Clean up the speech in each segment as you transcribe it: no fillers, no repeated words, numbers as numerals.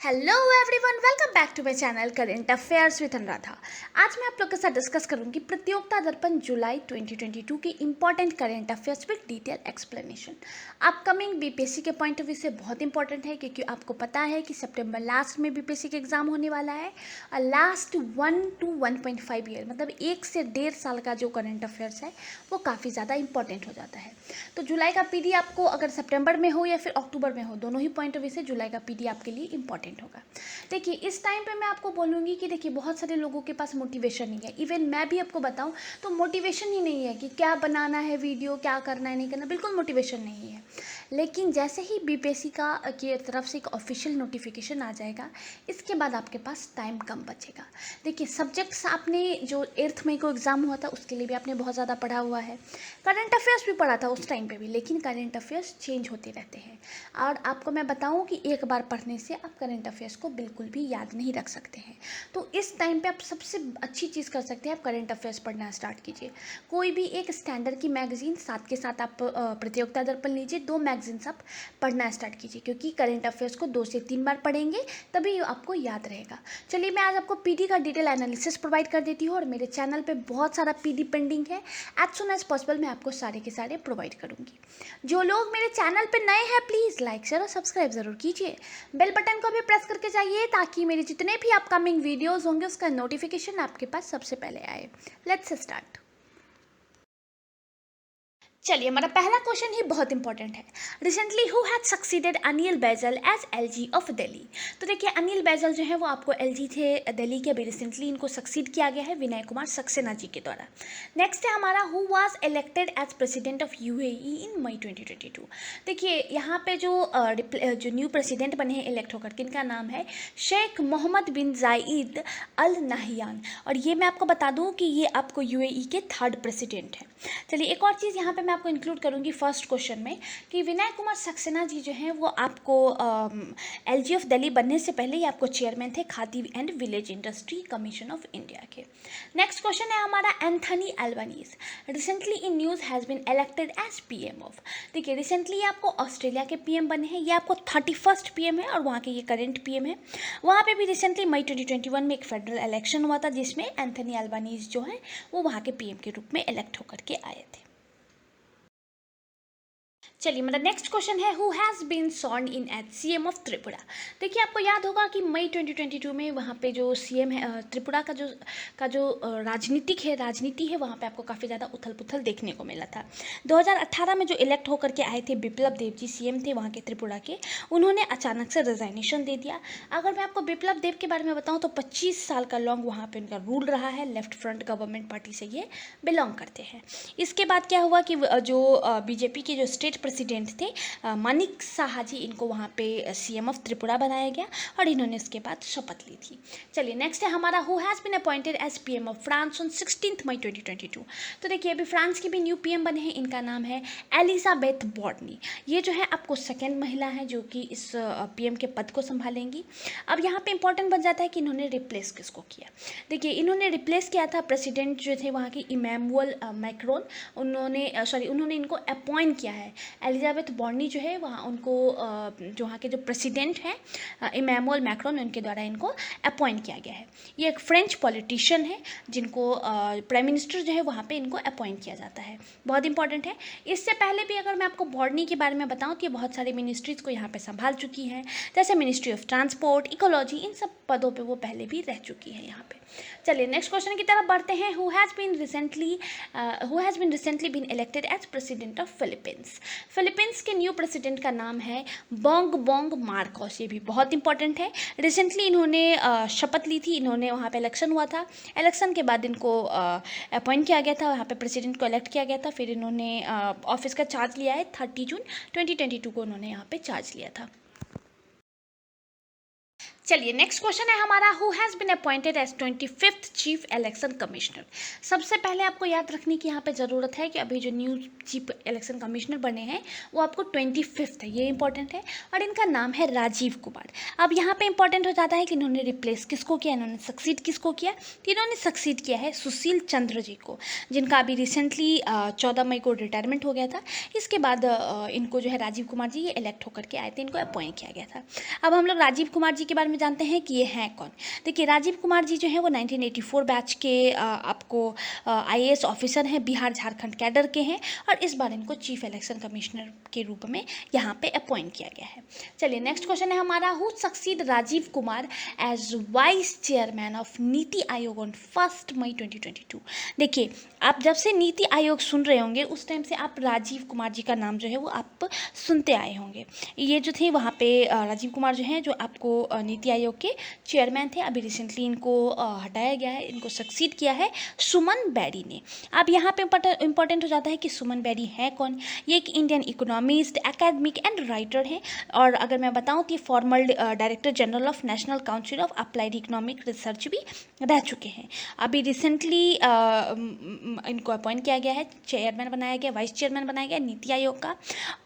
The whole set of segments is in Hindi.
Hello everyone, welcome back to my channel current affairs with Anuradha. आज मैं आप लोग के साथ डिस्कस करूंगी प्रतियोगिता दर्पण जुलाई 2022 के important current affairs with detail explanation. Upcoming BPSC के पॉइंट ऑफ व्यू से बहुत इंपॉर्टेंट है, क्योंकि आपको पता है कि सितंबर लास्ट में बीपीएससी का एग्जाम होने वाला है और लास्ट 1 to 1.5 ईयर मतलब 1 से 1.5 साल का जो करेंट अफेयर्स है वो काफ़ी ज़्यादा इंपॉर्टेंट हो जाता है। तो जुलाई का पीडी आपको अगर सितंबर में हो या फिर अक्टूबर में हो, दोनों ही पॉइंट ऑफ व्यू से जुलाई का पीडी आपके लिए इंपॉर्टेंट होगा। देखिए, इस टाइम पे मैं आपको बोलूँगी कि देखिए बहुत सारे लोगों के पास मोटिवेशन नहीं है। इवन मैं भी आपको बताऊँ तो मोटिवेशन ही नहीं है कि क्या बनाना है वीडियो, क्या करना है नहीं करना, बिल्कुल मोटिवेशन नहीं है। लेकिन जैसे ही बीपीएससी का की तरफ से एक ऑफिशियल नोटिफिकेशन आ जाएगा, इसके बाद आपके पास टाइम कम बचेगा। देखिए, सब्जेक्ट्स आपने जो 8 मई को एग्ज़ाम हुआ था उसके लिए भी आपने बहुत ज़्यादा पढ़ा हुआ है, करंट अफेयर्स भी पढ़ा था उस टाइम पे भी, लेकिन करंट अफेयर्स चेंज होते रहते हैं। और आपको मैं बताऊं कि एक बार पढ़ने से आप करंट अफेयर्स को बिल्कुल भी याद नहीं रख सकते हैं। तो इस टाइम पे आप सबसे अच्छी चीज़ कर सकते हैं, आप करंट अफेयर्स पढ़ना स्टार्ट कीजिए। कोई भी एक स्टैंडर्ड की मैगजीन साथ के साथ आप प्रतियोगिता दर्पण लीजिए, 2 मैगजीन्स आप पढ़ना स्टार्ट कीजिए, क्योंकि करंट अफेयर्स को 2 से 3 बार पढ़ेंगे तभी आपको याद रहेगा। चलिए, मैं आज आपको पीडी का डिटेल एनालिसिस प्रोवाइड कर देती हूँ, और मेरे चैनल पे बहुत सारा पीडी पेंडिंग है। एज सुन एज पॉसिबल मैं आपको सारे के सारे प्रोवाइड करूँगी। जो लोग मेरे चैनल पे नए हैं, प्लीज़ लाइक शेयर और सब्सक्राइब ज़रूर कीजिए। बेल बटन को भी प्रेस करके जाइए, ताकि मेरे जितने भी अपकमिंग वीडियोस होंगे उसका नोटिफिकेशन आपके पास सबसे पहले आए। Let's start. चलिए, हमारा पहला क्वेश्चन ही बहुत इंपॉर्टेंट है। Recently who had succeeded Anil Baijal as LG of Delhi. तो देखिए, अनिल बैजल जो है वो आपको एलजी थे दिल्ली के, अभी रिसेंटली इनको सक्सीड किया गया है विनय कुमार सक्सेना जी के द्वारा। नेक्स्ट है हमारा, who was elected as president of UAE in May 2022। देखिए, यहाँ पे जो न्यू प्रेसिडेंट बने हैं इलेक्ट होकर, किनका नाम है, शेख मोहम्मद बिन जाइद अल नाहियान। और ये मैं आपको बता दूँ कि ये आपको यूएई के 3rd प्रेसिडेंट हैं। चलिए, एक और चीज़ यहाँ पे मैं आपको इंक्लूड करूँगी फर्स्ट क्वेश्चन में, कि विनय कुमार सक्सेना जी जो हैं वो आपको एलजी ऑफ दिल्ली बनने से पहले ही आपको चेयरमैन थे Khadi and village industry commission of India के। नेक्स्ट क्वेश्चन है हमारा, Anthony Albanese recently in news has been elected as PM of. देखिए, रिसेंटली आपको ऑस्ट्रेलिया के पीएम बने हैं, ये आपको 31st पीएम है और वहाँ के ये करेंट पीएम है। वहाँ पे भी रिसेंटली मई 2021 में एक फेडरल इलेक्शन हुआ था, जिसमें एंथनी एल्बनीज जो है वो वहाँ के पीएम के रूप में इलेक्ट होकर के आए थे। चलिए, मतलब नेक्स्ट क्वेश्चन है, who has been sworn in as CM of Tripura. देखिए, आपको याद होगा कि मई 2022 में वहाँ पे जो सीएम है त्रिपुरा का जो राजनीति है वहाँ पे आपको काफ़ी ज़्यादा उथल पुथल देखने को मिला था। 2018 में जो इलेक्ट होकर के आए थे बिप्लब देव जी, सीएम थे वहाँ के त्रिपुरा के, उन्होंने अचानक से रिजाइनेशन दे दिया। अगर मैं आपको बिप्लब देव के बारे में बताऊँ तो 25 साल का लॉन्ग वहाँ पे उनका रूल रहा है, लेफ्ट फ्रंट गवर्नमेंट पार्टी से ये बिलोंग करते हैं। इसके बाद क्या हुआ कि जो बीजेपी के जो स्टेट प्रेसिडेंट थे मानिक साहा जी, इनको वहाँ पे सीएम ऑफ त्रिपुरा बनाया गया और इन्होंने इसके बाद शपथ ली थी। चलिए, नेक्स्ट है हमारा, who has been appointed as PM of France on 16 May 2022। तो देखिए, अभी फ्रांस की भी न्यू पीएम बने हैं, इनका नाम है एलिजाबेथ बॉर्नी। ये जो है आपको सेकेंड महिला है जो कि इस पीएम के पद को संभालेंगी। अब यहाँ पे इंपॉर्टेंट बन जाता है कि इन्होंने रिप्लेस किसको किया। देखिए, इन्होंने रिप्लेस किया था प्रेसिडेंट जो थे वहाँ के इमैनुअल मैक्रोन, उन्होंने इनको अपॉइंट किया है। एलिजाबेथ बॉर्नी जो है वहाँ उनको जो वहाँ के जो प्रेसिडेंट हैं इमैनुअल मैक्रोन, उनके द्वारा इनको अपॉइंट किया गया है। ये एक फ्रेंच पॉलिटिशियन है जिनको प्राइम मिनिस्टर जो है वहाँ पे इनको अपॉइंट किया जाता है, बहुत इंपॉर्टेंट है। इससे पहले भी अगर मैं आपको बॉर्नी के बारे में बताऊँ तो ये बहुत सारी मिनिस्ट्रीज़ को यहाँ पे संभाल चुकी हैं, जैसे मिनिस्ट्री ऑफ ट्रांसपोर्ट, इकोलॉजी, इन सब पदों पे वो पहले भी रह चुकी है यहाँ पे। चलिए, नेक्स्ट क्वेश्चन की तरफ बढ़ते हैं, who has been recently been elected as president of Philippines. Philippines के न्यू प्रेसिडेंट का नाम है बोंग मार्कोस। ये भी बहुत इंपॉर्टेंट है। रिसेंटली इन्होंने शपथ ली थी, इन्होंने वहाँ पे इलेक्शन हुआ था, इलेक्शन के बाद इनको अपॉइंट किया गया था, वहाँ पे प्रेसिडेंट को इलेक्ट किया गया था, फिर इन्होंने ऑफिस का चार्ज लिया है 30 जून 2022 को उन्होंने यहाँ पे चार्ज लिया था। चलिए नेक्स्ट क्वेश्चन है हमारा, who has been appointed as 25th chief election commissioner. सबसे पहले आपको याद रखने की यहाँ पे ज़रूरत है कि अभी जो न्यू चीफ इलेक्शन कमिश्नर बने हैं वो आपको 25th है, ये इंपॉर्टेंट है, और इनका नाम है राजीव कुमार। अब यहाँ पे इंपॉर्टेंट हो जाता है कि इन्होंने रिप्लेस किसको किया, इन्होंने सक्सीड किसको किया, तो इन्होंने सक्सीड किया है सुशील चंद्र जी को, जिनका अभी रिसेंटली 14 मई को रिटायरमेंट हो गया था। इसके बाद इनको जो है राजीव कुमार जी ये इलेक्ट होकर के आए थे, इनको अपॉइंट किया गया था। अब हम लोग राजीव कुमार जी के बारे में जानते हैं कि ये हैं कौन। देखिए राजीव कुमार जी जो हैं वो 1984 बैच के आपको IAS ऑफिसर हैं, बिहार झारखंड कैडर के हैं, और इस बार इनको चीफ इलेक्शन कमिश्नर के रूप में यहाँ पे अपॉइंट किया गया है। चलिए नेक्स्ट क्वेश्चन है हमारा, who succeed Rajiv Kumar as vice chairman of NITI Aayog on 1 मई 2022। देखिए आप जब से नीति आयोग सुन रहे होंगे उस टाइम से आप राजीव कुमार जी का नाम जो है वो आप सुनते आए होंगे। ये जो थे वहाँ पे राजीव कुमार जो हैं जो आपको नीति आयोग के चेयरमैन थे, अभी रिसेंटली इनको हटाया गया है, इनको सक्सीड किया है सुमन बेरी ने। अब यहाँ पे इंपॉर्टेंट हो जाता है कि सुमन बेरी है कौन। ये एक Indian economist, academic and writer हैं, और अगर मैं बताऊँ तो ये formal director general of national council of applied economic research भी रह चुके हैं। अभी रिसेंटली इनको अपॉइंट किया गया है, चेयरमैन बनाया गया, वाइस चेयरमैन बनाया गया नीति आयोग का।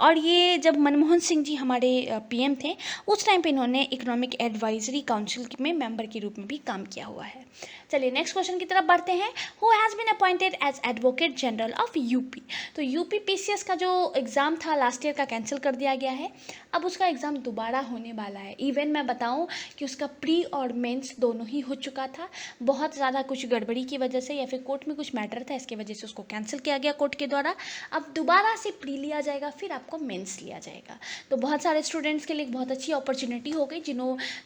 और ये जब मनमोहन सिंह जी हमारे PM थे उस टाइम पे इन्होंने इकोनॉमिक एडवाइजरी काउंसिल में मेंबर के रूप में भी काम किया हुआ है। चलिए नेक्स्ट क्वेश्चन की तरफ बढ़ते हैं, who has been appointed as advocate general of UP। तो UP PCS का जो एग्ज़ाम था लास्ट ईयर का कैंसिल कर दिया गया है, अब उसका एग्ज़ाम दोबारा होने वाला है। इवन मैं बताऊं कि उसका प्री और मेंस दोनों ही हो चुका था, बहुत ज़्यादा कुछ गड़बड़ी की वजह से या फिर कोर्ट में कुछ मैटर था, इसकी वजह से उसको कैंसिल किया गया कोर्ट के द्वारा। अब दोबारा से प्री लिया जाएगा, फिर आपको मेंस लिया जाएगा। तो बहुत सारे स्टूडेंट्स के लिए बहुत अच्छी अपॉर्चुनिटी हो गई,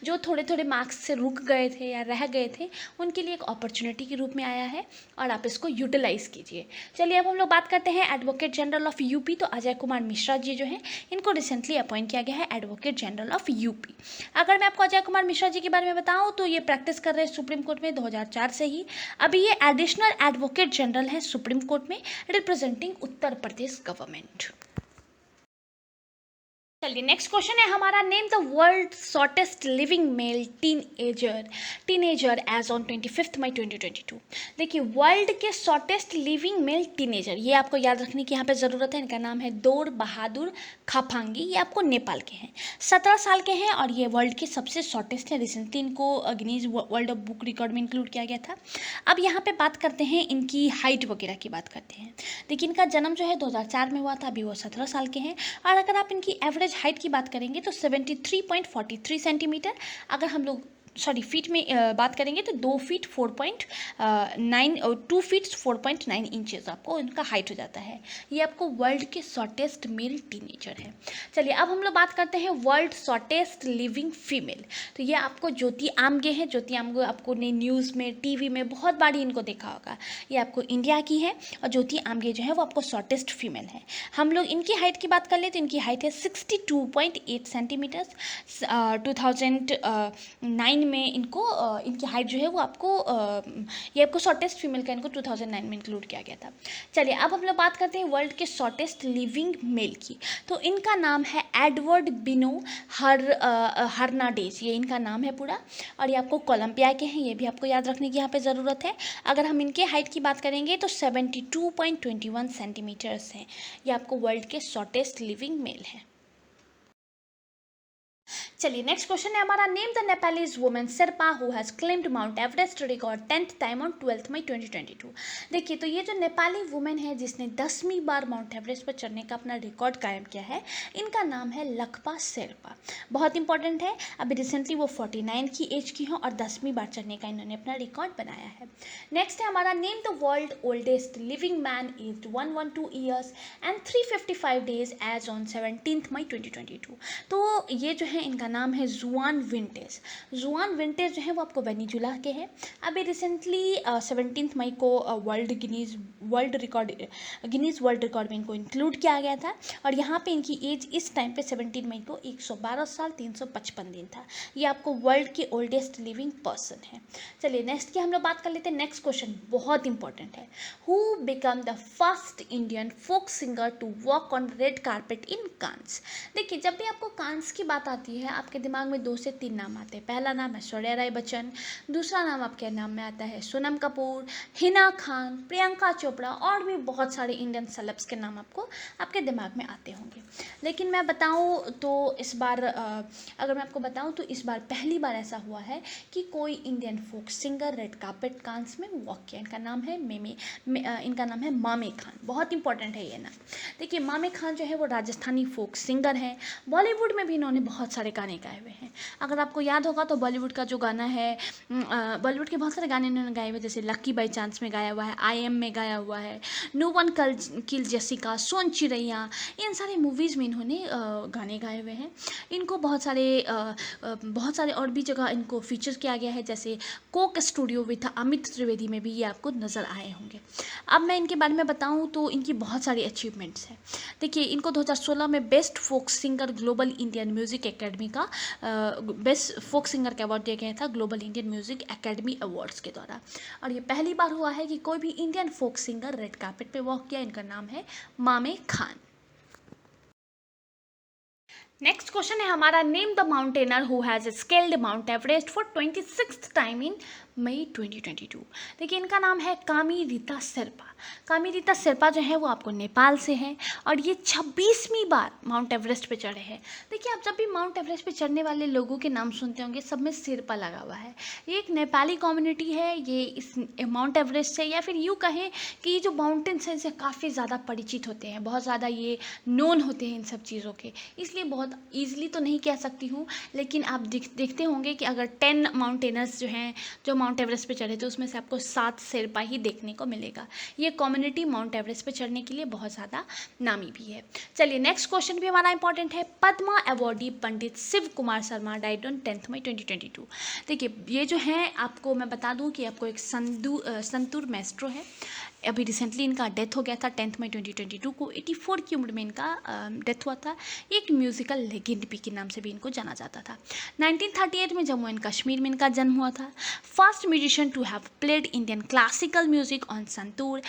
जो थोड़े थोड़े मार्क्स से रुक गए थे या रह गए थे, उनके लिए एक अपॉर्चुनिटी के रूप में आया है, और आप इसको यूटिलाइज़ कीजिए। चलिए अब हम लोग बात करते हैं एडवोकेट जनरल ऑफ UP। तो अजय कुमार मिश्रा जी जो हैं इनको रिसेंटली अपॉइंट किया गया है एडवोकेट जनरल ऑफ UP। अगर मैं आपको अजय कुमार मिश्रा जी के बारे में बताऊं तो ये प्रैक्टिस कर रहे हैं सुप्रीम कोर्ट में 2004 से ही। अभी ये एडिशनल एडवोकेट जनरल हैं सुप्रीम कोर्ट में, रिप्रेजेंटिंग उत्तर प्रदेश गवर्नमेंट। चलिए नेक्स्ट क्वेश्चन है हमारा, name the world shortest living male teenager as on 25 May 2022। देखिए वर्ल्ड के शॉर्टेस्ट लिविंग मेल टीनेजर, ये आपको याद रखने की यहाँ पे ज़रूरत है। इनका नाम है दौर बहादुर खाफांगी, ये आपको नेपाल के हैं, 17 साल के हैं, और ये वर्ल्ड के सबसे शॉर्टेस्ट हैं। रिसेंटली इनको Guinness world of book record में इंक्लूड किया गया था। अब यहाँ पे बात करते हैं इनकी हाइट वगैरह की बात करते हैं। देखिए इनका जन्म जो है 2004 में हुआ था, अभी वो 17 साल के हैं, और अगर आप इनकी एवरेज हाइट की बात करेंगे तो 73.43 सेंटीमीटर। अगर हम लोग फीट में बात करेंगे तो 2 फीट 4.9 और 2 फीट 4.9 इंचेस आपको इनका हाइट हो जाता है। ये आपको वर्ल्ड के शॉर्टेस्ट मेल टीनेजर है। चलिए अब हम लोग बात करते हैं वर्ल्ड शॉर्टेस्ट लिविंग फीमेल। तो ये आपको ज्योति आमगे हैं। ज्योति आमगे आपको ने न्यूज़ में, टीवी में बहुत बारी इनको देखा होगा। ये आपको इंडिया की है, और ज्योति आमगे जो है वो आपको शॉर्टेस्ट फीमेल है। हम लोग इनकी हाइट की बात कर ले तो इनकी हाइट है 62.8 सेंटीमीटर्स। 2009 में इनको इनकी हाइट जो है वो आपको ये आपको शॉर्टेस्ट फीमेल का इनको 2009 में इंक्लूड किया गया था। चलिए अब हम लोग बात करते हैं वर्ल्ड के शॉर्टेस्ट लिविंग मेल की। तो इनका नाम है एडवर्ड बिनो हर्नाडेज, ये इनका नाम है पूरा, और ये आपको कोलंबिया के हैं। ये भी आपको याद रखने की यहाँ पे ज़रूरत है। अगर हम इनके हाइट की बात करेंगे तो 72.21 सेंटीमीटर्स हैं। ये आपको वर्ल्ड के शॉर्टेस्ट लिविंग मेल हैं। चलिए नेक्स्ट क्वेश्चन है हमारा, name the Nepalese women Sherpa who has claimed mount Everest record 10th time on 12 मई 2022। देखिए तो ये जो नेपाली वुमेन है जिसने 10वीं बार माउंट एवरेस्ट पर चढ़ने का अपना रिकॉर्ड कायम किया है, इनका नाम है लकपा शेरपा। बहुत इंपॉर्टेंट है, अभी रिसेंटली वो 49 की एज की हैं और 10वीं बार चढ़ने का इन्होंने अपना रिकॉर्ड बनाया है। नेक्स्ट है हमारा, name the world oldest living man aged 112 years and 355 days as on 17 May 2022। तो ये जो है इनका नाम है जुआन विंटेज। जुआन विंटेज जो है वो आपको वेनेजुला के हैं। अभी रिसेंटली 17 मई को गिनीज वर्ल्ड रिकॉर्ड में इनको इंक्लूड किया गया था, और यहाँ पे इनकी एज इस टाइम पे 17 मई को 112 साल 355 दिन था। ये आपको वर्ल्ड के ओल्डेस्ट लिविंग पर्सन है। चलिए नेक्स्ट की हम लोग बात कर लेते हैं। नेक्स्ट क्वेश्चन बहुत इंपॉर्टेंट है, who become the first Indian folk singer to walk on red carpet in Cannes. देखिए जब भी आपको कांस की बात आती है आपके दिमाग में 2 से 3 नाम आते हैं। पहला नाम है ऐश्वर्या राय बच्चन, दूसरा नाम आपके नाम में आता है सोनम कपूर, हिना खान, प्रियंका चोपड़ा और भी बहुत सारे इंडियन सेलेब्स के नाम आपको आपके दिमाग में आते होंगे। लेकिन मैं बताऊँ तो इस बार अगर मैं आपको बताऊँ तो इस बार पहली बार ऐसा हुआ है कि कोई Indian folk singer red carpet dance में वॉक किया। इनका नाम है इनका नाम है मामे खान। बहुत इंपॉर्टेंट है ये नाम। देखिए मामे खान जो है वो राजस्थानी फोक सिंगर हैं। बॉलीवुड में भी इन्होंने बहुत सारे गाने गाए हुए हैं। अगर आपको याद होगा तो बॉलीवुड का जो गाना है, बॉलीवुड के बहुत सारे गाने इन्होंने गाए हुए, जैसे लकी बाई चांस में गाया हुआ है, आई एम में गाया हुआ है, नो वन किल जेसिका, सोन चिड़ैया, इन सारे मूवीज़ में इन्होंने गाने गाए हुए हैं। इनको बहुत सारे और भी जगह इनको फीचर किया गया है, जैसे Coke studio with Amit Trivedi में भी ये आपको नज़र आए होंगे। अब मैं इनके बारे में बताऊं तो इनकी बहुत सारी अचीवमेंट्स हैं। देखिए इनको 2016 में best folk singer global Indian music academy का बेस्ट फोक सिंगर का अवार्ड दिया गया था global Indian music academy awards के द्वारा। और ये पहली बार हुआ है कि कोई भी Indian folk singer red carpet पे वॉक किया। इनका नाम है मामे खान। नेक्स्ट क्वेश्चन है हमारा, name the mountaineer who has scaled Mount Everest for 26th time in May 2022। देखिए इनका नाम है कामी रीता शेरपा। कामी रीता शेरपा जो है वो आपको नेपाल से है और ये 26वीं बार माउंट एवरेस्ट पे चढ़े हैं। देखिए आप जब भी माउंट एवरेस्ट पे चढ़ने वाले लोगों के नाम सुनते होंगे सब में शेरपा लगा हुआ है। ये एक नेपाली कम्युनिटी है, ये इस माउंट एवरेस्ट से या फिर यूँ कहें कि ये जो माउंटेन्स हैं इनसे काफ़ी ज़्यादा परिचित होते हैं, बहुत ज़्यादा ये नोन होते हैं इन सब चीज़ों के, इसलिए बहुत ईजिली तो नहीं कह सकती हूँ। लेकिन आप देखते होंगे कि अगर 10 माउंटेनर्स जो हैं जो माउंट एवरेस्ट पे चढ़े थे उसमें से आपको 7 शेरपा ही देखने को मिलेगा। ये कम्युनिटी माउंट एवरेस्ट पे चढ़ने के लिए बहुत ज़्यादा नामी भी है। चलिए नेक्स्ट क्वेश्चन भी हमारा इंपॉर्टेंट है। Padma awardee Pandit Shiv Kumar Sharma died on 10 May 2022। देखिए ये जो है आपको मैं बता दूं कि आपको एक संतूर मैस्ट्रो है, अभी रिसेंटली इनका डेथ हो गया था 10 मई 2022 को। 84 की उम्र में इनका डेथ हुआ था। एक म्यूज़िकल लेजेंड भी के नाम से भी इनको जाना जाता था। 1938 में जम्मू एंड कश्मीर में इनका जन्म हुआ था। First musician to have played Indian classical music on santoor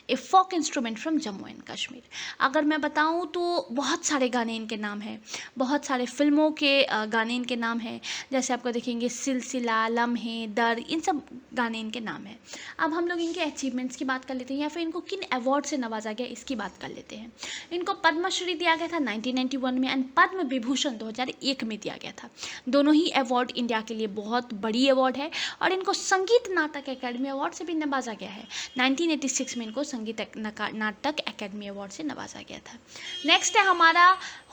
a folk instrument from Jammu and Kashmir. अगर मैं बताऊं तो बहुत सारे गाने इनके नाम हैं, बहुत सारे फिल्मों के गाने इनके नाम हैं, जैसे आपको देखेंगे सिलसिला, लम्हे, दर, इन सब गाने इनके नाम हैं। अब हम लोग इनके अचीवमेंट्स की बात कर लेते हैं या फिर इनको किन अवार्ड से नवाजा गया इसकी बात कर लेते हैं। इनको पद्मश्री दिया गया था 1991 में एंड पद्म विभूषण 2001 में दिया गया था। दोनों ही अवार्ड इंडिया के लिए बहुत बड़ी अवार्ड है और इनको संगीत नाटक अकेडमी अवार्ड से भी नवाजा गया है। 1986 में इनको संगीत नाटक अकेडमी अवार्ड से नवाजा गया था। नेक्स्ट है हमारा,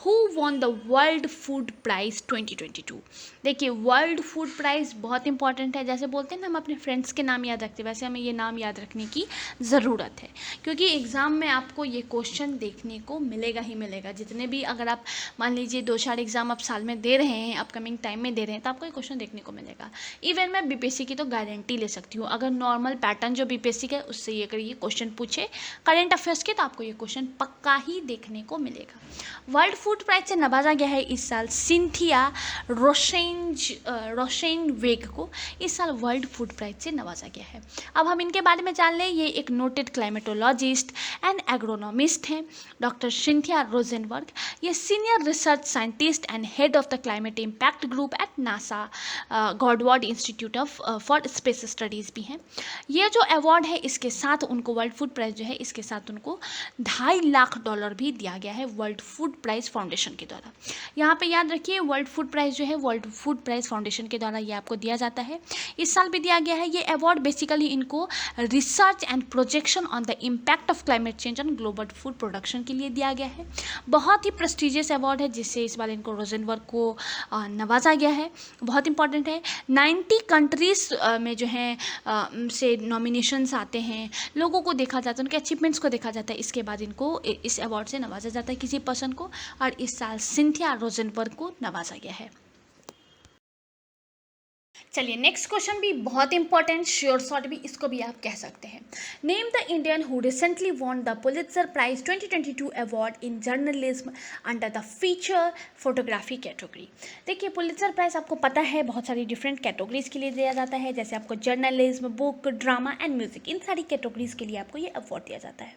who won the world food prize 2022। देखिए वर्ल्ड फूड प्राइज़ बहुत इंपॉर्टेंट है। जैसे बोलते हैं ना हम अपने फ्रेंड्स के नाम याद रखते हैं, वैसे हमें ये नाम याद रखने की ज़रूरत है, क्योंकि एग्ज़ाम में आपको ये क्वेश्चन देखने को मिलेगा ही मिलेगा। जितने भी अगर आप मान लीजिए 2-4 एग्ज़ाम आप साल में दे रहे हैं, अपकमिंग टाइम में दे रहे हैं, तो आपको ये क्वेश्चन देखने को मिलेगा। इवन मैं बीपीएससी की तो गारंटी ले सकती हूँ, अगर नॉर्मल पैटर्न जो बीपीएससी का है उससे ये अगर ये क्वेश्चन पूछे करेंट अफेयर्स के, तो आपको ये क्वेश्चन पक्का ही देखने को मिलेगा। वर्ल्ड फूड प्राइज से नवाजा गया है इस साल सिंथिया रोशेनवेग को। इस साल वर्ल्ड फूड प्राइज से नवाजा गया है। अब हम इनके बारे में जान लें। ये एक नोटेड क्लाइमेटोलॉजिस्ट एंड एग्रोनॉमिस्ट हैं, डॉक्टर सिंथिया रोजेनबर्ग। ये senior research scientist and head of the climate impact group at NASA Goddard institute for space studies भी हैं। ये जो अवार्ड है इसके साथ उनको वर्ल्ड फूड प्राइज जो है इसके साथ उनको $2.5 लाख भी दिया गया है वर्ल्ड फूड प्राइज फाउंडेशन के द्वारा। यहाँ पे याद रखिए वर्ल्ड फूड प्राइज जो है वर्ल्ड फूड प्राइज फाउंडेशन के द्वारा ये आपको दिया जाता है। इस साल भी दिया गया है। ये अवार्ड बेसिकली इनको research and projection on the impact of climate change on global food production के लिए दिया गया है। बहुत ही प्रेस्टिजियस अवार्ड है जिससे इस बार इनको रोजेनबर्ग को नवाजा गया है। बहुत इंपॉर्टेंट है। 90 कंट्रीज में जो है से नॉमिनेशंस आते हैं, लोगों को देखा जाता है, उनके अचीवमेंट्स को देखा जाता है, इसके बाद इनको इस अवार्ड से नवाजा जाता है किसी पर्सन को, और इस साल सिंथिया रोजेनबर्ग को नवाजा गया है। चलिए नेक्स्ट क्वेश्चन भी बहुत इंपॉर्टेंट, श्योर शॉर्ट भी इसको भी आप कह सकते हैं। Name the Indian who recently won the Pulitzer prize 2022 award in journalism under the feature photography category. देखिए पुलित्जर प्राइज आपको पता है बहुत सारी डिफरेंट कैटेगरीज के लिए दिया जाता है, जैसे आपको journalism, book, drama and music, इन सारी कैटेगरीज के लिए आपको ये अवार्ड दिया जाता है।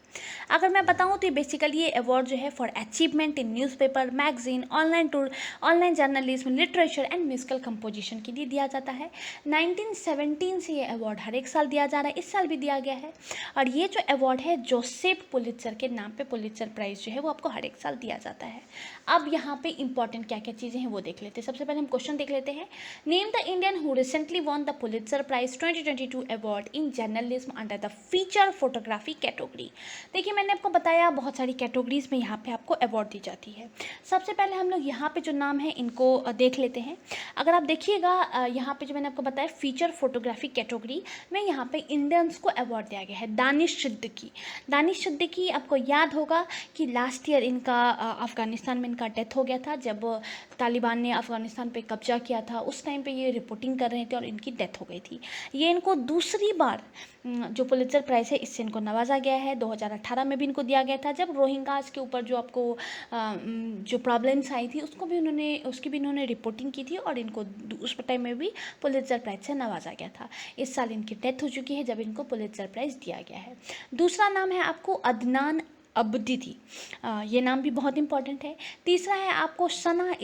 अगर मैं बताऊँ तो बेसिकली ये अवार्ड जो है for achievement in newspaper, magazine, online tour, online journalism, literature and musical composition के लिए दिया जाता है। 1917 से ये अवार्ड हर एक साल दिया जा रहा है, इस साल भी दिया गया है। और ये जो अवार्ड है जोसेफ पुलित्जर के नाम पे पुलित्जर प्राइज जो है वो आपको हर एक साल दिया जाता है। अब यहाँ पे इंपॉर्टेंट क्या क्या चीज़ें हैं वो देख लेते हैं। सबसे पहले हम क्वेश्चन देख लेते हैं। Name the Indian who recently won the Pulitzer prize 2022 award in journalism under the feature photography category. देखिए मैंने आपको बताया बहुत सारी कैटेगरीज में यहाँ पे आपको अवार्ड दी जाती है। सबसे पहले हम लोग यहाँ पे जो नाम है इनको देख लेते हैं। अगर आप देखिएगा यहाँ पे जो मैंने आपको बताया फीचर फोटोग्राफी कैटेगरी में यहाँ पे इंडियंस को अवार्ड दिया गया है। दानिश सिद्दीकी आपको याद होगा कि लास्ट ईयर इनका अफ़गानिस्तान में इनका डेथ हो गया था, जब तालिबान ने अफ़गानिस्तान पे कब्जा किया था। उस टाइम पे ये रिपोर्टिंग कर रहे थे और इनकी डेथ हो गई थी। ये इनको दूसरी बार जो पुलित्जर प्राइज़ है इससे इनको नवाजा गया है। 2018 में भी इनको दिया गया था, जब रोहिंग्यास के ऊपर जो आपको जो प्रॉब्लम्स आई थी उसकी भी इन्होंने रिपोर्टिंग की थी और इनको उस टाइम में भी पुलित्जर प्राइज़ से नवाजा गया था। इस साल इनकी डेथ हो चुकी है जब इनको पुलित्जर प्राइज़ दिया गया है। दूसरा नाम है आपको अदनान अब्दिदी, ये नाम भी बहुत इंपॉर्टेंट है। तीसरा है आपको सना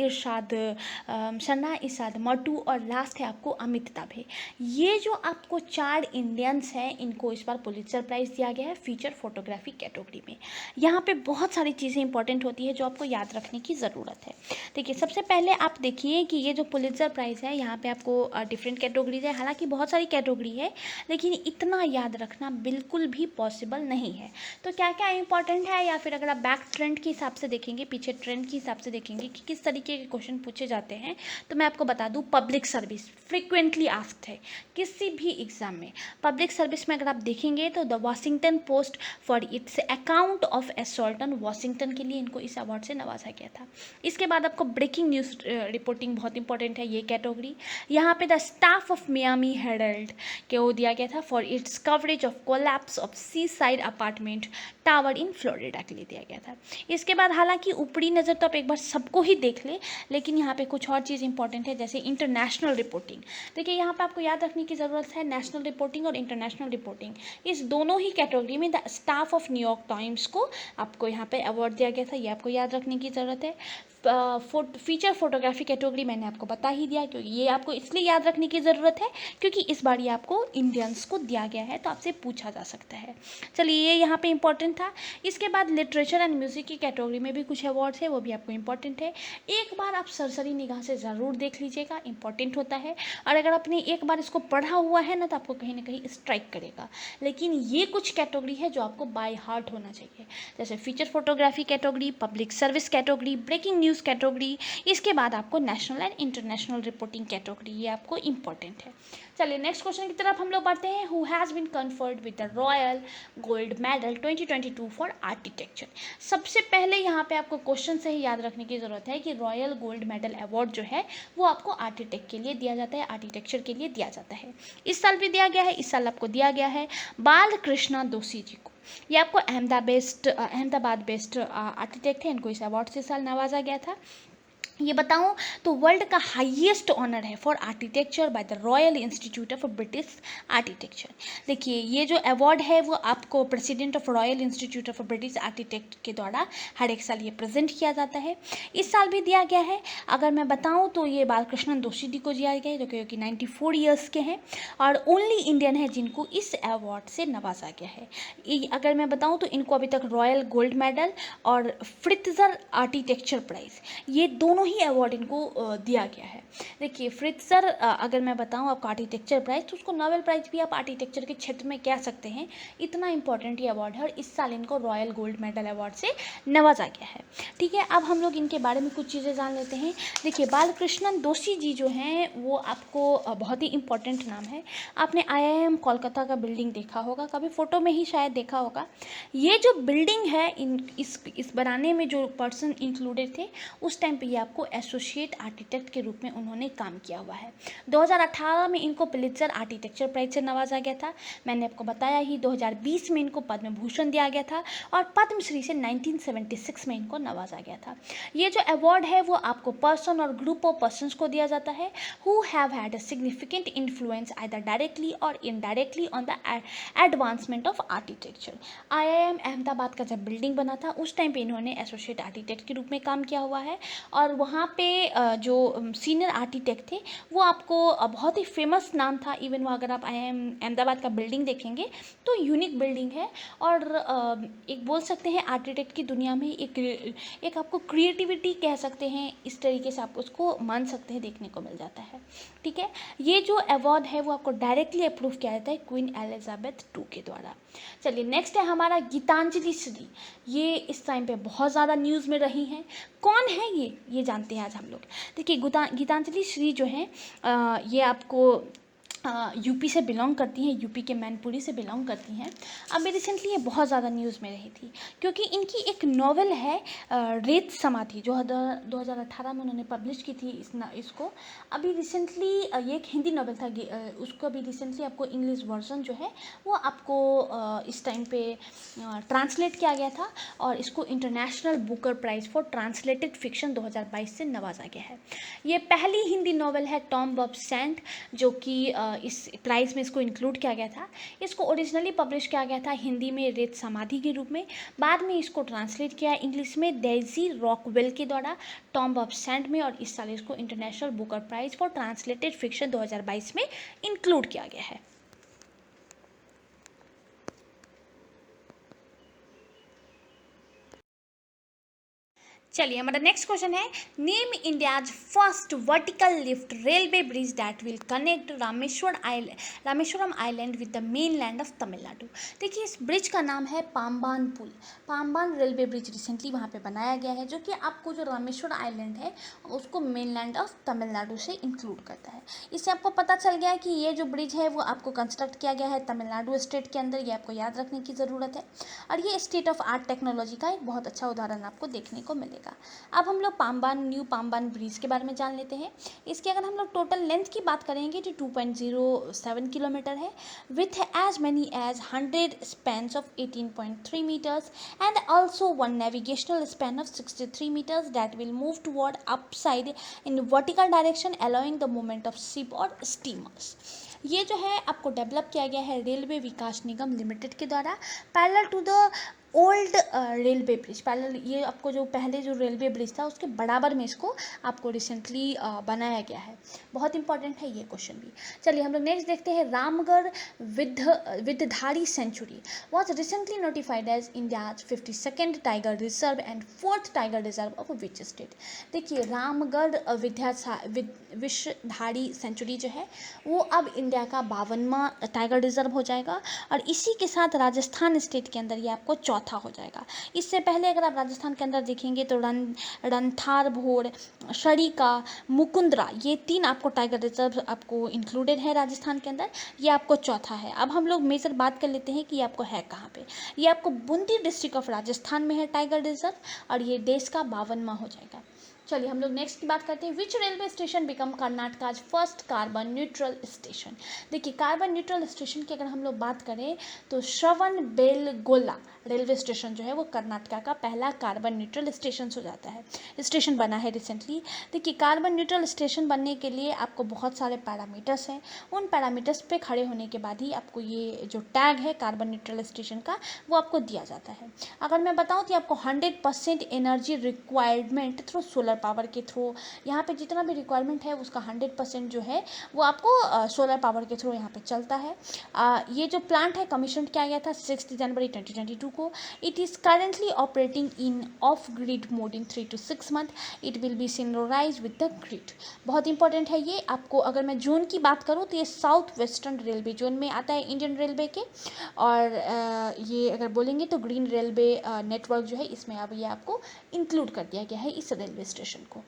इरशाद मटू और लास्ट है आपको अमित ताभे। ये जो आपको 4 इंडियंस हैं इनको इस बार पुलित्जर प्राइज़ दिया गया है फीचर फोटोग्राफी कैटेगरी में। यहाँ पे बहुत सारी चीज़ें इंपॉर्टेंट होती है जो आपको याद रखने की ज़रूरत है। देखिए सबसे पहले आप देखिए कि ये जो पुलित्जर प्राइज़ है यहाँ पे आपको डिफरेंट कैटेगरीज है, हालांकि बहुत सारी कैटेगरी है लेकिन इतना याद रखना बिल्कुल भी पॉसिबल नहीं है। तो क्या क्या इंपॉर्टेंट है, या फिर अगर आप बैक ट्रेंड के हिसाब से देखेंगे, पीछे ट्रेंड के हिसाब से देखेंगे कि किस तरीके के क्वेश्चन पूछे जाते हैं, तो मैं आपको बता दूं पब्लिक सर्विस फ्रीक्वेंटली आस्क्ड है किसी भी एग्जाम में। पब्लिक सर्विस में अगर आप देखेंगे तो the Washington post for its account of assault on Washington के लिए इनको इस अवार्ड से नवाजा गया था। इसके बाद आपको ब्रेकिंग न्यूज़ रिपोर्टिंग बहुत इंपॉर्टेंट है ये कैटेगरी। यहाँ पे the staff of Miami Herald को दिया गया था for its coverage of collapse of seaside apartment tower in Florida के लिए दिया गया था। इसके बाद हालांकि ऊपरी नज़र तो आप एक बार सबको ही देख ले, लेकिन यहाँ पे कुछ और चीज़ इंपॉर्टेंट है जैसे इंटरनेशनल रिपोर्टिंग। देखिए यहाँ पे आपको याद रखने की ज़रूरत है नेशनल रिपोर्टिंग और इंटरनेशनल रिपोर्टिंग, इस दोनों ही कैटेगरी में the staff of New York times को आपको यहाँ पे अवार्ड दिया गया था, ये आपको याद रखने की ज़रूरत है। फीचर फोटोग्राफी कैटेगरी मैंने आपको बता ही दिया, क्योंकि ये आपको इसलिए याद रखने की ज़रूरत है क्योंकि इस बार ये आपको इंडियंस को दिया गया है तो आपसे पूछा जा सकता है। चलिए ये यहाँ पे इंपॉर्टेंट था। इसके बाद लिटरेचर एंड म्यूज़िक की कैटेगरी में भी कुछ अवार्ड्स है, वो भी आपको इंपॉर्टेंट है। एक बार आप सरसरी निगाह से ज़रूर देख लीजिएगा, इंपॉर्टेंट होता है। और अगर आपने एक बार इसको पढ़ा हुआ है ना तो आपको कहीं ना कहीं स्ट्राइक करेगा। लेकिन ये कुछ कैटेगरी है जो आपको बाय हार्ट होना चाहिए, जैसे feature photography category, public service category, breaking news category, इसके बाद आपको national and international reporting category, ये आपको इंपॉर्टेंट है। चलिए नेक्स्ट क्वेश्चन की तरफ हम लोग बढ़ते हैं। Who has been conferred with the royal gold medal 2022 for architecture. सबसे पहले यहाँ पे आपको क्वेश्चन से ही याद रखने की ज़रूरत है कि रॉयल गोल्ड मेडल अवार्ड जो है वो आपको आर्किटेक्ट के लिए दिया जाता है, आर्किटेक्चर के लिए दिया जाता है। इस साल भी दिया गया है, इस साल आपको दिया गया है बालकृष्ण दोषी जी को। ये आपको अहमदाबाद बेस्ड आर्किटेक्ट है, इनको इस अवार्ड से साल नवाजा गया था। ये बताऊं तो वर्ल्ड का हाईएस्ट ऑनर है for architecture by the royal institute of British architecture. देखिए ये जो अवार्ड है वो आपको president of royal institute of British architect के द्वारा हर एक साल ये प्रेजेंट किया जाता है। इस साल भी दिया गया है। अगर मैं बताऊं तो ये बालकृष्णन दोषी जी को दिया गया है जो कि 94 ईयर्स के हैं और ओनली इंडियन है जिनको इस अवार्ड से नवाजा गया है। अगर मैं बताऊँ तो इनको अभी तक रॉयल गोल्ड मेडल और फ्रित्जर आर्किटेक्चर प्राइज़, ये दोनों ही अवार्ड इनको दिया गया है। देखिए फ्रित्जर अगर मैं बताऊं आपको आर्किटेक्चर प्राइज़, तो उसको नोबेल प्राइज़ भी आप आर्किटेक्चर के क्षेत्र में कह सकते हैं, इतना इंपॉर्टेंट ये अवार्ड है और इस साल इनको रॉयल गोल्ड मेडल अवार्ड से नवाजा गया है। ठीक है, अब हम लोग इनके बारे में कुछ चीज़ें जान लेते हैं। देखिए बालकृष्णन दोषी जी जो हैं वो आपको बहुत ही इंपॉर्टेंट नाम है। आपने IIM कोलकाता का बिल्डिंग देखा होगा, कभी फ़ोटो में ही शायद देखा होगा। ये जो बिल्डिंग है इस बनाने में जो पर्सन इंक्लूडेड थे उस टाइम पे ये आपको आपको एसोसिएट आर्किटेक्ट के रूप में उन्होंने काम किया हुआ है। 2018 में इनको पुलित्जर आर्किटेक्चर प्राइज से नवाजा गया था। मैंने आपको बताया ही 2020 में इनको पद्म भूषण दिया गया था और पद्मश्री से 1976 में इनको नवाजा गया था। ये जो अवार्ड है वो आपको पर्सन और ग्रुप ऑफ पर्सन्स को दिया जाता है who have had a significant influence either directly और indirectly on the advancement of architecture. IIM Ahmedabad का जब बिल्डिंग बना था उस टाइम पे इन्होंने एसोसिएट आर्किटेक्ट के रूप में काम किया हुआ है और वहाँ पे जो सीनियर आर्किटेक्ट थे वो आपको बहुत ही फेमस नाम था। इवन वो अगर आप IIM अहमदाबाद का बिल्डिंग देखेंगे तो यूनिक बिल्डिंग है और एक बोल सकते हैं आर्किटेक्ट की दुनिया में एक आपको क्रिएटिविटी कह सकते हैं, इस तरीके से आप उसको मान सकते हैं, देखने को मिल जाता है। ठीक है, ये जो अवार्ड है वो आपको डायरेक्टली अप्रूव किया जाता है क्वीन एलिजाबेथ II के द्वारा। चलिए नेक्स्ट है हमारा गीतांजलि श्री। ये इस टाइम पे बहुत ज़्यादा न्यूज़ में रही हैं। कौन है ये जानते हैं आज हम लोग। देखिए गीतांजलि श्री जो है ये आपको यूपी से बिलोंग करती हैं, यूपी के मैनपुरी से बिलोंग करती हैं। अभी रिसेंटली ये बहुत ज़्यादा न्यूज़ में रही थी क्योंकि इनकी एक नॉवेल है रेत समाधि जो 2018 में उन्होंने पब्लिश की थी इसको। अभी रिसेंटली ये एक हिंदी नॉवेल था, उसको अभी रिसेंटली आपको इंग्लिश वर्जन जो है वो आपको इस टाइम पे ट्रांसलेट किया गया था और इसको international Booker prize for translated fiction 2022 से नवाजा गया है। ये पहली हिंदी नॉवेल है टॉम ऑफ सेंट जो कि इस प्राइज़ में इसको इंक्लूड किया गया था। इसको ओरिजिनली पब्लिश किया गया था हिंदी में रेत समाधि के रूप में, बाद में इसको ट्रांसलेट किया इंग्लिश में डेजी रॉकवेल के द्वारा टॉम ऑफ सेंट में और इस साल इसको international Booker prize for translated fiction 2022 में इंक्लूड किया गया है। चलिए हमारा नेक्स्ट क्वेश्चन है name India's first vertical lift railway bridge that will connect Rameswaram island with the main land of Tamil Nadu. देखिए इस ब्रिज का नाम है पाम्बान पुल। पाम्बान रेलवे ब्रिज रिसेंटली वहाँ पे बनाया गया है जो कि आपको जो रामेश्वर आइलैंड है उसको मेन लैंड ऑफ तमिलनाडु से इंक्लूड करता है। इससे आपको पता चल गया है कि ये जो ब्रिज है वो आपको कंस्ट्रक्ट किया गया है तमिलनाडु स्टेट के अंदर। ये आपको याद रखने की ज़रूरत है और ये स्टेट ऑफ आर्ट टेक्नोलॉजी का एक बहुत अच्छा उदाहरण आपको देखने को मिलेगा। अब हम लोग न्यू पाम्बान ब्रिज के बारे में जान लेते हैं। इसकी अगर हम लोग टोटल लेंथ की बात करेंगे तो 2.07 किलोमीटर है with as many as 100 spans of 18.3 metres and also one navigational span of 63 metres that will move toward upside in vertical direction allowing the movement of ship और स्टीमर्स। ये जो है आपको डेवलप किया गया है रेलवे विकास निगम लिमिटेड के द्वारा parallel to the old railway bridge. Parallel ये आपको जो पहले जो रेलवे ब्रिज था उसके बराबर में इसको आपको रिसेंटली बनाया गया है। बहुत इंपॉर्टेंट है ये क्वेश्चन भी। चलिए हम लोग नेक्स्ट देखते हैं Ramgarh Vishdhari sanctuary was recently notified as India's 52nd tiger reserve and 4th tiger reserve of which state. देखिए रामगढ़ विषधारी सेंचुरी जो है वो अब इंडिया का 52वां टाइगर रिजर्व हो जाएगा और इसी के साथ राजस्थान स्टेट के अंदर ये आपको चौथा हो जाएगा। इससे पहले अगर आप राजस्थान के अंदर देखेंगे तो रणथारभोर, शरीका, मुकुंदरा ये 3 आपको टाइगर रिजर्व आपको इंक्लूडेड है राजस्थान के अंदर। ये आपको चौथा है। अब हम लोग मेजर बात कर लेते हैं कि ये आपको है कहाँ पे। ये आपको बूंदी डिस्ट्रिक्ट ऑफ राजस्थान में है टाइगर रिजर्व और ये देश का 52वां हो जाएगा। चलिए हम लोग नेक्स्ट की बात करते हैं विच railway station become Karnataka first carbon neutral station. देखिए कार्बन न्यूट्रल स्टेशन की अगर हम लोग बात करें तो श्रवणबेलगोला रेलवे स्टेशन जो है वो कर्नाटका का पहला कार्बन न्यूट्रल स्टेशन हो जाता है, स्टेशन बना है रिसेंटली। देखिए कार्बन न्यूट्रल स्टेशन बनने के लिए आपको बहुत सारे पैरामीटर्स हैं, उन पैरामीटर्स पे खड़े होने के बाद ही आपको ये जो टैग है कार्बन न्यूट्रल स्टेशन का वो आपको दिया जाता है। अगर मैं बताऊँ तो आपको 100% energy requirement through solar power के थ्रू यहाँ पे जितना भी रिक्वायरमेंट है उसका 100% जो है वो आपको सोलर पावर के थ्रू यहाँ पे चलता है। ये जो प्लांट है कमीशन किया गया था 6 जनवरी 2022 को। It is currently operating in off grid mode in 3 to 6 month. It will be synchronise with the grid. बहुत इंपॉर्टेंट है ये। आपको अगर मैं जोन की बात करूँ तो ये साउथ वेस्टर्न रेलवे जोन में आता है इंडियन रेलवे के और ये अगर बोलेंगे तो ग्रीन रेलवे नेटवर्क जो है इसमें अब ये आपको इंक्लूड कर दिया गया है इस रेलवे स्टेशन को।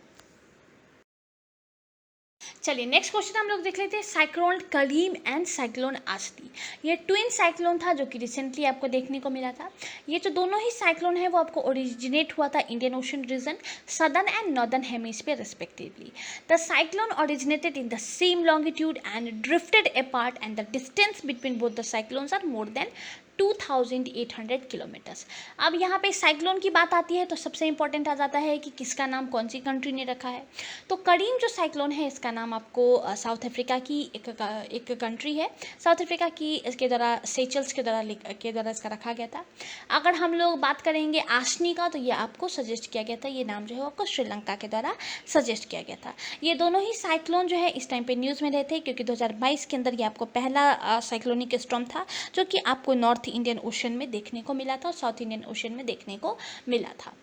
चलिए नेक्स्ट क्वेश्चन हम लोग देख लेते हैं, साइक्लोन करीम एंड साइक्लोन आस्ती। ये ट्विन साइक्लोन था जो कि रिसेंटली आपको देखने को मिला था। ये जो दोनों ही साइक्लोन है वो आपको ओरिजिनेट हुआ था Indian ocean region, southern and northern hemisphere respectively. The cyclone originated in the same longitude and drifted apart and the distance between both the cyclones are more than 2800 kilometres. अब यहाँ पे साइक्लोन की बात आती है तो सबसे इंपॉर्टेंट आ जाता है कि किसका नाम कौन सी कंट्री ने रखा है। तो करीम जो साइक्लोन है इसका नाम आपको साउथ अफ्रीका की एक कंट्री है, साउथ अफ्रीका की, इसके द्वारा सेचल्स के द्वारा इसका रखा गया था। अगर हम लोग बात करेंगे आशनी का तो ये आपको सजेस्ट किया गया था, ये नाम जो है आपको श्रीलंका के द्वारा सजेस्ट किया गया था। ये दोनों ही साइक्लोन जो है इस टाइम पे न्यूज़ में रहते हैं क्योंकि 2022 के अंदर ये आपको पहला साइक्लोनिक स्टॉर्म था जो कि आपको नॉर्थ इंडियन ओशन में देखने को मिला था और साउथ इंडियन ओशन में देखने को मिला था।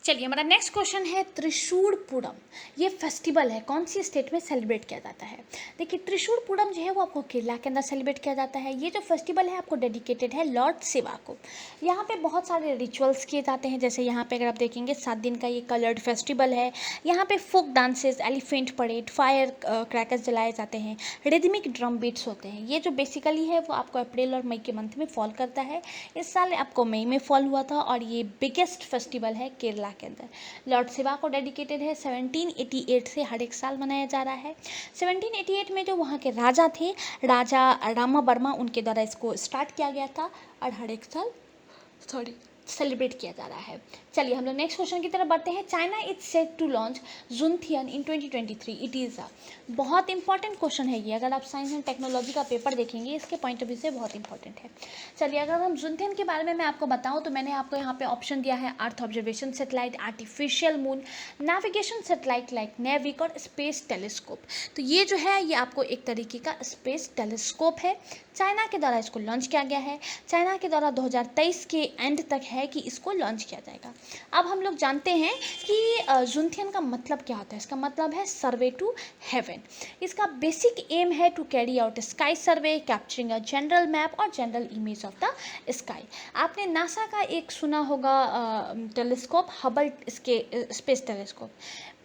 चलिए हमारा नेक्स्ट क्वेश्चन है, त्रिशूरपुरम ये फेस्टिवल है कौन सी स्टेट में सेलिब्रेट किया जाता है। देखिए त्रिशूरपुरम जो है वो आपको केरला के अंदर सेलिब्रेट किया जाता है। ये जो फेस्टिवल है आपको डेडिकेटेड है लॉर्ड शिवा को। यहाँ पे बहुत सारे रिचुअल्स किए जाते हैं, जैसे यहाँ पे अगर आप देखेंगे 7 दिन का ये कलर्ड फेस्टिवल है। यहाँ पे folk dances, elephant parade, fire crackers जलाए जाते हैं, रिदमिक ड्रम बीट्स होते हैं। ये जो बेसिकली है वो आपको अप्रैल और मई के मंथ में फॉल करता है। इस साल आपको मई में फॉल हुआ था और ये बिगेस्ट फेस्टिवल है केरला के अंदर। लॉर्ड शिवा को डेडिकेटेड है। 1788 से हर एक साल मनाया जा रहा है। 1788 में जो वहाँ के राजा थे, राजा रामा वर्मा, उनके द्वारा इसको स्टार्ट किया गया था और हर एक साल सेलिब्रेट किया जा रहा है। चलिए हम लोग नेक्स्ट क्वेश्चन की तरफ बढ़ते हैं। China is set to launch Xuntian in 2023। It is बहुत इंपॉर्टेंट क्वेश्चन है ये, अगर आप साइंस एंड टेक्नोलॉजी का पेपर देखेंगे इसके पॉइंट ऑफ व्यू से बहुत इंपॉर्टेंट है। चलिए अगर हम जुनथियन के बारे में मैं आपको बताऊं तो मैंने आपको यहाँ पे ऑप्शन दिया है, earth observation satellite, artificial moon, navigation satellite like NavIC और स्पेस टेलीस्कोप। तो ये जो है ये आपको एक तरीके का स्पेस टेलीस्कोप है। चाइना के द्वारा इसको लॉन्च किया गया है। चाइना के द्वारा 2023 के एंड तक है कि इसको लॉन्च किया जाएगा। अब हम लोग जानते हैं कि जुनथियन का मतलब क्या होता है। इसका मतलब है सर्वे टू हेवन। इसका बेसिक एम है to carry out sky survey, capturing a general map और general image of the sky. आपने नासा का एक सुना होगा टेलीस्कोप, हबल इसके स्पेस टेलीस्कोप,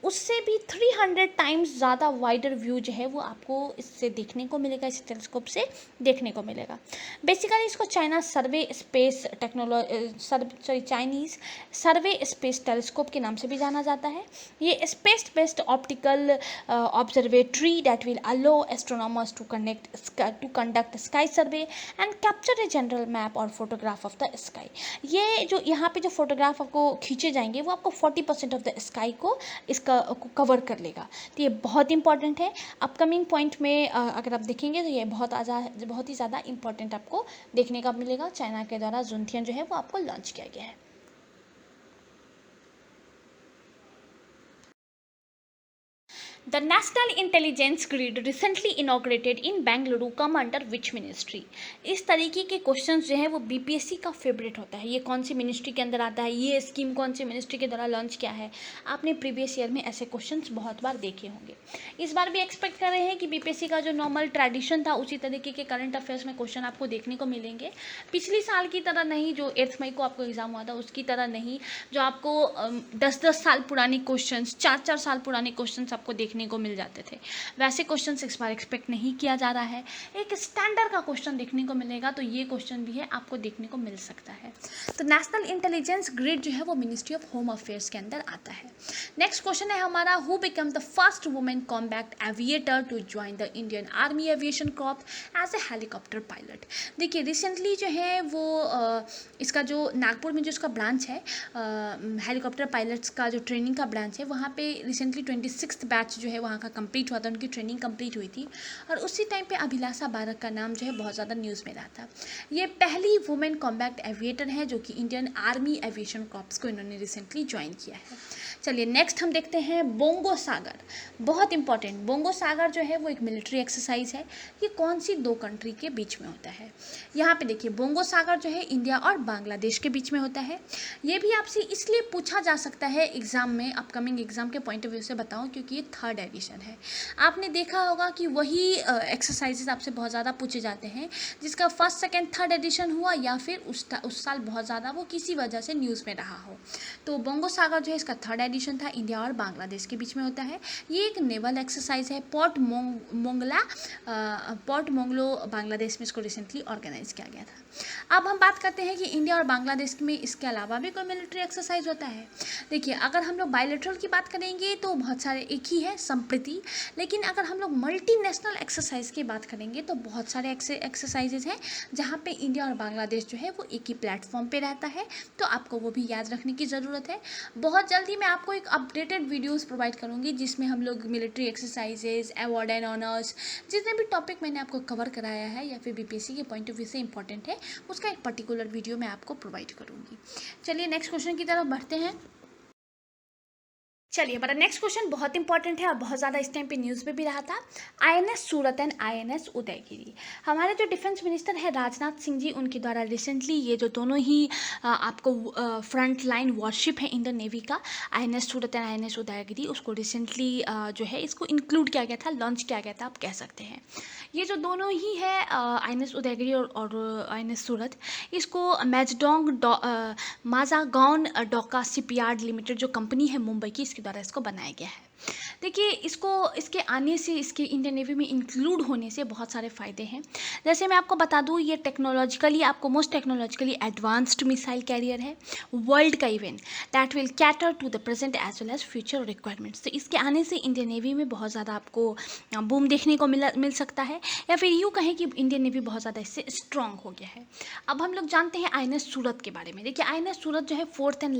उससे भी 300 टाइम्स ज़्यादा वाइडर व्यू जो है वो आपको इससे देखने को मिलेगा, इस टेलीस्कोप से देखने को मिलेगा। बेसिकली इसको China survey space Chinese survey space telescope के नाम से भी जाना जाता है। ये space based optical observatory that will allow astronomers to conduct sky survey and capture a general map और फोटोग्राफ ऑफ द स्काई। ये जो यहाँ पे जो फोटोग्राफ आपको खींचे जाएंगे वो आपको 40% ऑफ द स्काई को इसका कवर कर लेगा। तो ये बहुत इंपॉर्टेंट है। अपकमिंग पॉइंट में अगर आप देखेंगे तो ये बहुत ही ज़्यादा इंपॉर्टेंट आपको देखने का मिलेगा। चाइना के द्वारा जुनथियन जो है वो आपको लॉन्च किया गया है। The National Intelligence Grid recently inaugurated in Bengaluru come under which ministry? इस तरीके के क्वेश्चंस जो है वो बीपीएससी का फेवरेट होता है। ये कौन सी मिनिस्ट्री के अंदर आता है, ये स्कीम कौन सी मिनिस्ट्री के द्वारा लॉन्च किया है। आपने प्रीवियस ईयर में ऐसे क्वेश्चंस बहुत बार देखे होंगे। इस बार भी एक्सपेक्ट कर रहे हैं कि बीपीएससी का जो नॉर्मल ट्रेडिशन था उसी तरीके के करंट अफेयर्स में क्वेश्चन आपको देखने को मिलेंगे। पिछली साल की तरह नहीं, जो 8 मई को आपको एग्जाम हुआ था उसकी तरह नहीं, जो आपको 10-10 साल पुरानी क्वेश्चन, 4-4 साल पुराने क्वेश्चन आपको देखने को मिल जाते थे, वैसे क्वेश्चंस इस बार एक्सपेक्ट नहीं किया जा रहा है। एक स्टैंडर्ड का क्वेश्चन देखने को मिलेगा, तो ये क्वेश्चन भी है आपको देखने को मिल सकता है। तो नेशनल इंटेलिजेंस ग्रिड जो है वो मिनिस्ट्री ऑफ होम अफेयर्स के अंदर आता है। नेक्स्ट क्वेश्चन है हमारा, who become the first women combat aviator to join the Indian army aviation corp as a helicopter pilot. देखिए रिसेंटली जो है वो इसका जो नागपुर में जो इसका ब्रांच है हेलीकॉप्टर पायलट्स का जो ट्रेनिंग का ब्रांच है, वहाँ पे रिसेंटली 26th बैच जो है वहाँ का कंप्लीट हुआ था, उनकी ट्रेनिंग कंप्लीट हुई थी और उसी टाइम पे अभिलाषा बारक का नाम जो है बहुत ज़्यादा न्यूज़ में रहा था। ये पहली वुमेन कॉम्बैट एविएटर है जो कि इंडियन आर्मी एविएशन कॉर्प्स को इन्होंने रिसेंटली ज्वाइन किया है। चलिए नेक्स्ट हम देखते हैं बोंगो सागर, बहुत इंपॉर्टेंट। बोंगो सागर जो है वो एक मिलिट्री एक्सरसाइज है। ये कौन सी 2 कंट्री के बीच में होता है। यहाँ पे देखिए बोंगो सागर जो है इंडिया और बांग्लादेश के बीच में होता है। ये भी आपसे इसलिए पूछा जा सकता है एग्जाम में, अपकमिंग एग्जाम के पॉइंट ऑफ व्यू से बताऊँ, क्योंकि ये 3rd थर्ड एडिशन है। आपने देखा होगा कि वही एक्सरसाइजेज आपसे बहुत ज़्यादा पूछे जाते हैं जिसका फर्स्ट सेकेंड थर्ड एडिशन हुआ या फिर उस साल बहुत ज़्यादा वो किसी वजह से न्यूज़ में रहा हो। तो बोंगो सागर जो है इसका थर्ड एडिशन था, इंडिया और बांग्लादेश के बीच में होता है। ये एक नेवल एक्सरसाइज है, पोर्ट मोंगलो बांग्लादेश में इसको रिसेंटली ऑर्गेनाइज किया गया था। अब हम बात करते हैं कि इंडिया और बांग्लादेश में इसके अलावा भी कोई मिलिट्री एक्सरसाइज होता है। देखिए, अगर हम लोग बायलैटरल की बात करेंगे तो बहुत सारे एक ही है, संप्रति। लेकिन अगर हम लोग मल्टीनेशनल एक्सरसाइज की बात करेंगे तो बहुत सारे एक्सरसाइजेज हैं जहाँ पे इंडिया और बांग्लादेश जो है वो एक ही प्लेटफॉर्म पे रहता है, तो आपको वो भी याद रखने की ज़रूरत है। बहुत जल्दी मैं आपको एक अपडेटेड वीडियोस प्रोवाइड करूँगी जिसमें हम लोग military exercises, award and honours, जितने भी टॉपिक मैंने आपको कवर कराया है या फिर बीपीएससी के पॉइंट ऑफ व्यू से इंपॉर्टेंट है, उसका एक पर्टिकुलर वीडियो मैं आपको प्रोवाइड करूँगी। चलिए नेक्स्ट क्वेश्चन की तरफ बढ़ते हैं। चलिए, हमारा नेक्स्ट क्वेश्चन बहुत इंपॉर्टेंट है और बहुत ज़्यादा इस टाइम पे न्यूज़ पे भी रहा था। INS Surat and INS Udaygiri, हमारे जो डिफेंस मिनिस्टर है राजनाथ सिंह जी, उनके द्वारा रिसेंटली ये जो दोनों ही आपको फ्रंट लाइन वॉरशिप है इंडियन नेवी का, INS Surat and INS Udaygiri, उसको रिसेंटली जो है इसको इंक्लूड किया गया था, लॉन्च किया गया था, आप कह सकते हैं। ये जो दोनों ही है आईएनएस उदयगिरी और आईएनएस सूरत, इसको माजागॉन डॉका शिपयार्ड लिमिटेड जो कंपनी है मुंबई की, इसके द्वारा इसको बनाया गया है। देखिए, इसके आने से, इसके इंडियन नेवी में इंक्लूड होने से बहुत सारे फ़ायदे हैं। जैसे मैं आपको बता दूं, ये टेक्नोलॉजिकली आपको most technologically advanced missile carrier है, वर्ल्ड का event that will cater to the present as well as future requirements. तो इसके आने से इंडियन नेवी में बहुत ज़्यादा आपको बूम देखने को मिल सकता है, या फिर यूँ कहें कि इंडियन नेवी बहुत ज़्यादा इससे स्ट्रॉन्ग हो गया है। अब हम लोग जानते हैं आईएनएस सूरत के बारे में। देखिए, आईएनएस सूरत जो है fourth and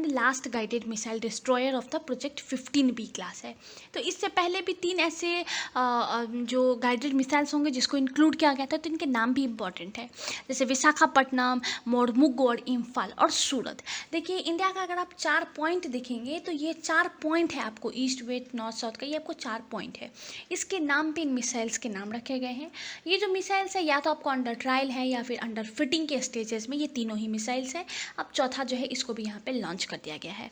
last guided missile destroyer of the project 15B class है। तो इससे पहले भी 3 ऐसे जो गाइडेड मिसाइल्स होंगे जिसको इंक्लूड किया गया था, तो इनके नाम भी इंपॉर्टेंट है, जैसे विशाखापट्टनम, मोरमुगु और इम्फाल और सूरत। देखिए, इंडिया का अगर आप 4 पॉइंट देखेंगे तो ये 4 पॉइंट है आपको, ईस्ट वेस्ट नॉर्थ साउथ का, ये आपको 4 पॉइंट है। इसके नाम पे इन मिसाइल्स के नाम रखे गए हैं। ये जो मिसाइल्स है या तो आपको अंडर ट्रायल है या फिर अंडर फिटिंग के स्टेजेस में, ये तीनों ही मिसाइल्स हैं। अब चौथा जो है इसको भी यहाँ पे लॉन्च कर दिया गया है,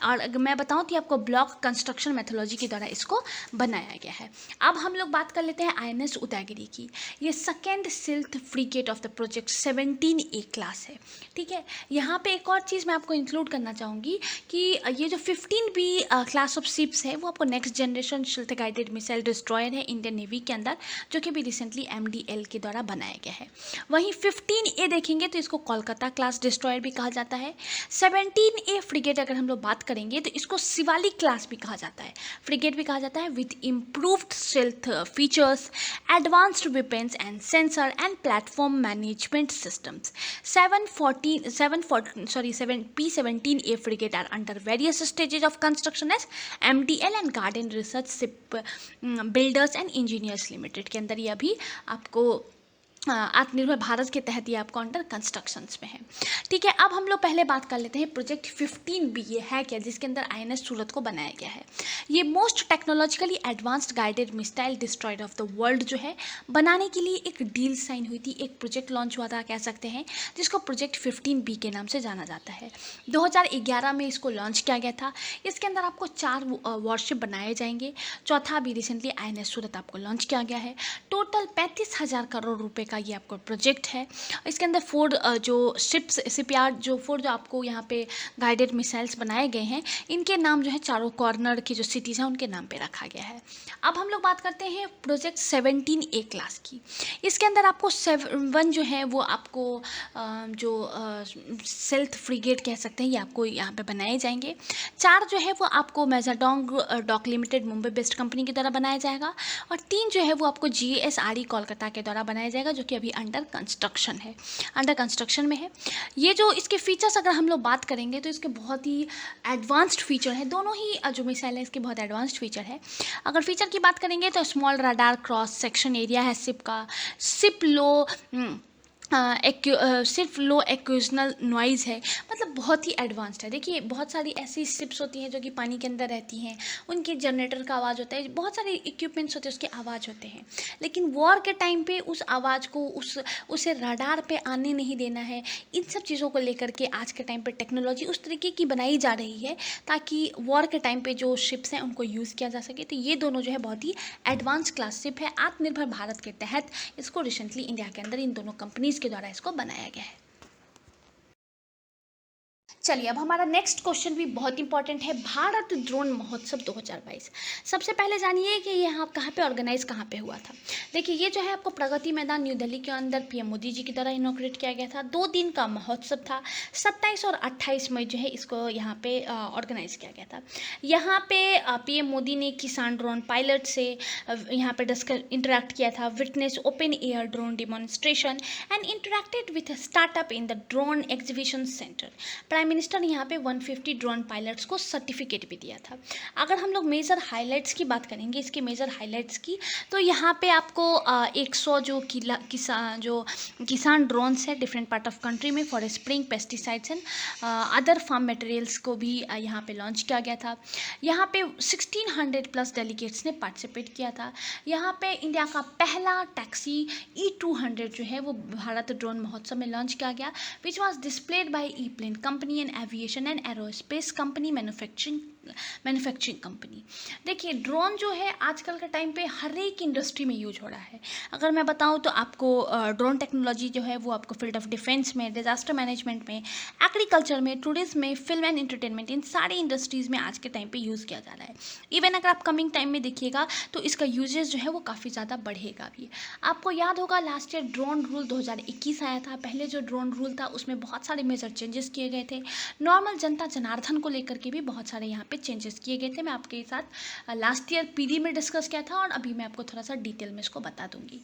और अगर मैं बताऊँ तो आपको ब्लॉक कंस्ट्रक्शन मेथोलॉजी के द्वारा इसको बनाया गया है। अब हम लोग बात कर लेते हैं आईएनएस उदयगिरी की। ये second stealth frigate of the project 17A class है। ठीक है, यहाँ पे एक और चीज़ मैं आपको इंक्लूड करना चाहूँगी कि ये जो 15B क्लास ऑफ शिप्स है वो आपको next generation stealth guided missile destroyer है इंडियन नेवी के अंदर, जो कि भी रिसेंटली MDL के द्वारा बनाया गया है। वहीं 15A देखेंगे तो इसको कोलकाता क्लास डिस्ट्रॉयर भी कहा जाता है। 17A फ्रिगेट अगर हम लोग बात करेंगे तो इसको शिवालिक क्लास भी कहा जाता है, फ्रिगेट भी कहा जाता है, with improved stealth features, advanced weapons and sensor and platform management systems. 7P17A frigate are under various stages of construction as MDL and garden research ship builders and engineers limited के अंदर ये अभी आपको आत्मनिर्भर भारत के तहत ये आपको अंडर कंस्ट्रक्शंस में है। ठीक है, अब हम लोग पहले बात कर लेते हैं प्रोजेक्ट 15B ये है क्या, जिसके अंदर आईएनएस सूरत को बनाया गया है। ये most technologically advanced guided missile destroyer of the world जो है, बनाने के लिए एक डील साइन हुई थी, एक प्रोजेक्ट लॉन्च हुआ था कह सकते हैं, जिसको प्रोजेक्ट 15B के नाम से जाना जाता है। 2011 में इसको लॉन्च किया गया था। इसके अंदर आपको 4 वॉरशिप बनाए जाएंगे। चौथा भी रिसेंटली आईएनएस सूरत आपको लॉन्च किया गया है। टोटल 35,000 करोड़ रुपए का ये आपको प्रोजेक्ट है। इसके अंदर 4 जो शिपयार्ड जो 4 जो आपको यहाँ पे गाइडेड मिसाइल्स बनाए गए हैं, इनके नाम जो है चारों कॉर्नर की जो सिटीज़ हैं उनके नाम पे रखा गया है। अब हम लोग बात करते हैं प्रोजेक्ट 17A क्लास की। इसके अंदर आपको 7 जो है वो आपको जो सेल्थ फ्रिगेट कह सकते हैं, ये आपको यहाँ पे बनाए जाएंगे। 4 जो है वो आपको Mazagon dock limited Mumbai based company के द्वारा बनाया जाएगा, और 3 जो है वो आपको GSRE कोलकाता के द्वारा बनाया जाएगा, जो कि अभी अंडर कंस्ट्रक्शन में है। ये जो इसके फीचर्स अगर हम लोग बात करेंगे तो इसके बहुत ही एडवांस्ड फीचर है, दोनों ही जो मिसाइल है इसके बहुत एडवांस्ड फीचर है। अगर फीचर की बात करेंगे तो small radar cross section area है शिप का, शिप लो सिर्फ लो एक्यूजनल नॉइज़ है, मतलब बहुत ही एडवांस्ड है। देखिए बहुत सारी ऐसी शिप्स होती हैं जो कि पानी के अंदर रहती हैं, उनके जनरेटर का आवाज़ होता है, बहुत सारे इक्विपमेंट्स होते हैं उसके आवाज़ होते हैं, लेकिन वॉर के टाइम पे उस आवाज़ को उसे रडार पे आने नहीं देना है। इन सब चीज़ों को लेकर के आज के टाइम पे टेक्नोलॉजी उस तरीके की बनाई जा रही है ताकि वॉर के टाइम पे जो शिप्स हैं उनको यूज़ किया जा सके। तो ये दोनों जो है बहुत ही एडवांस क्लास शिप है। आत्मनिर्भर भारत के तहत इसको रिसेंटली इंडिया के अंदर इन दोनों कंपनीज के द्वारा इसको बनाया गया है। चलिए अब हमारा नेक्स्ट क्वेश्चन भी बहुत इंपॉर्टेंट है, भारत ड्रोन महोत्सव 2022। सबसे पहले जानिए कि ये कहाँ पे ऑर्गेनाइज कहाँ पे हुआ था। देखिए ये जो है आपको प्रगति मैदान न्यू दिल्ली के अंदर पीएम मोदी जी की द्वारा इनॉग्रेट किया गया था। 2 दिन का महोत्सव था। 27 और 28 मई जो है इसको यहाँ पे ऑर्गेनाइज किया गया था। यहाँ पे पीएम मोदी ने किसान ड्रोन पायलट से यहाँ पे डिस्कस इंटरेक्ट किया था, witness open air drone demonstration and interacted with startup in the drone exhibition centre. Prime minister ने यहाँ पे 150 ड्रोन पायलट्स को सर्टिफिकेट भी दिया था। अगर हम लोग मेजर हाइलाइट्स की बात करेंगे, इसके मेजर हाइलाइट्स की, तो यहाँ पे आपको 100 जो किसान ड्रोन्स है डिफरेंट पार्ट ऑफ कंट्री में for spraying pesticides and other farm materials को भी यहाँ पे लॉन्च किया गया था। यहाँ पे 1600 प्लस डेलीगेट्स ने पार्टिसिपेट किया था। यहाँ पे इंडिया का पहला टैक्सी E200 जो है वो भारत ड्रोन महोत्सव में लॉन्च किया गया, which was displayed by e plane company and aviation and aerospace company manufacturing company. देखिए ड्रोन जो है आजकल के टाइम पे हर एक इंडस्ट्री में यूज हो रहा है। अगर मैं बताऊं तो आपको ड्रोन टेक्नोलॉजी जो है वो आपको फील्ड ऑफ डिफेंस में, डिजास्टर मैनेजमेंट में, एग्रीकल्चर में, टूरिज्म में, फिल्म एंड एंटरटेनमेंट, इन सारी इंडस्ट्रीज़ में आज के टाइम पे यूज़ किया जा रहा है। इवन अगर आप कमिंग टाइम में देखिएगा तो इसका यूजेस जो है वो काफ़ी ज़्यादा बढ़ेगा भी। आपको याद होगा लास्ट ईयर ड्रोन रूल 2021 आया था। पहले जो ड्रोन रूल था उसमें बहुत सारे मेजर चेंजेस किए गए थे। नॉर्मल जनता जनार्दन को लेकर के भी बहुत सारे यहाँ पे चेंजेस किए गए थे। मैं आपके साथ लास्ट ईयर पीडी में डिस्कस किया था और अभी मैं आपको थोड़ा सा डिटेल में इसको बता दूंगी।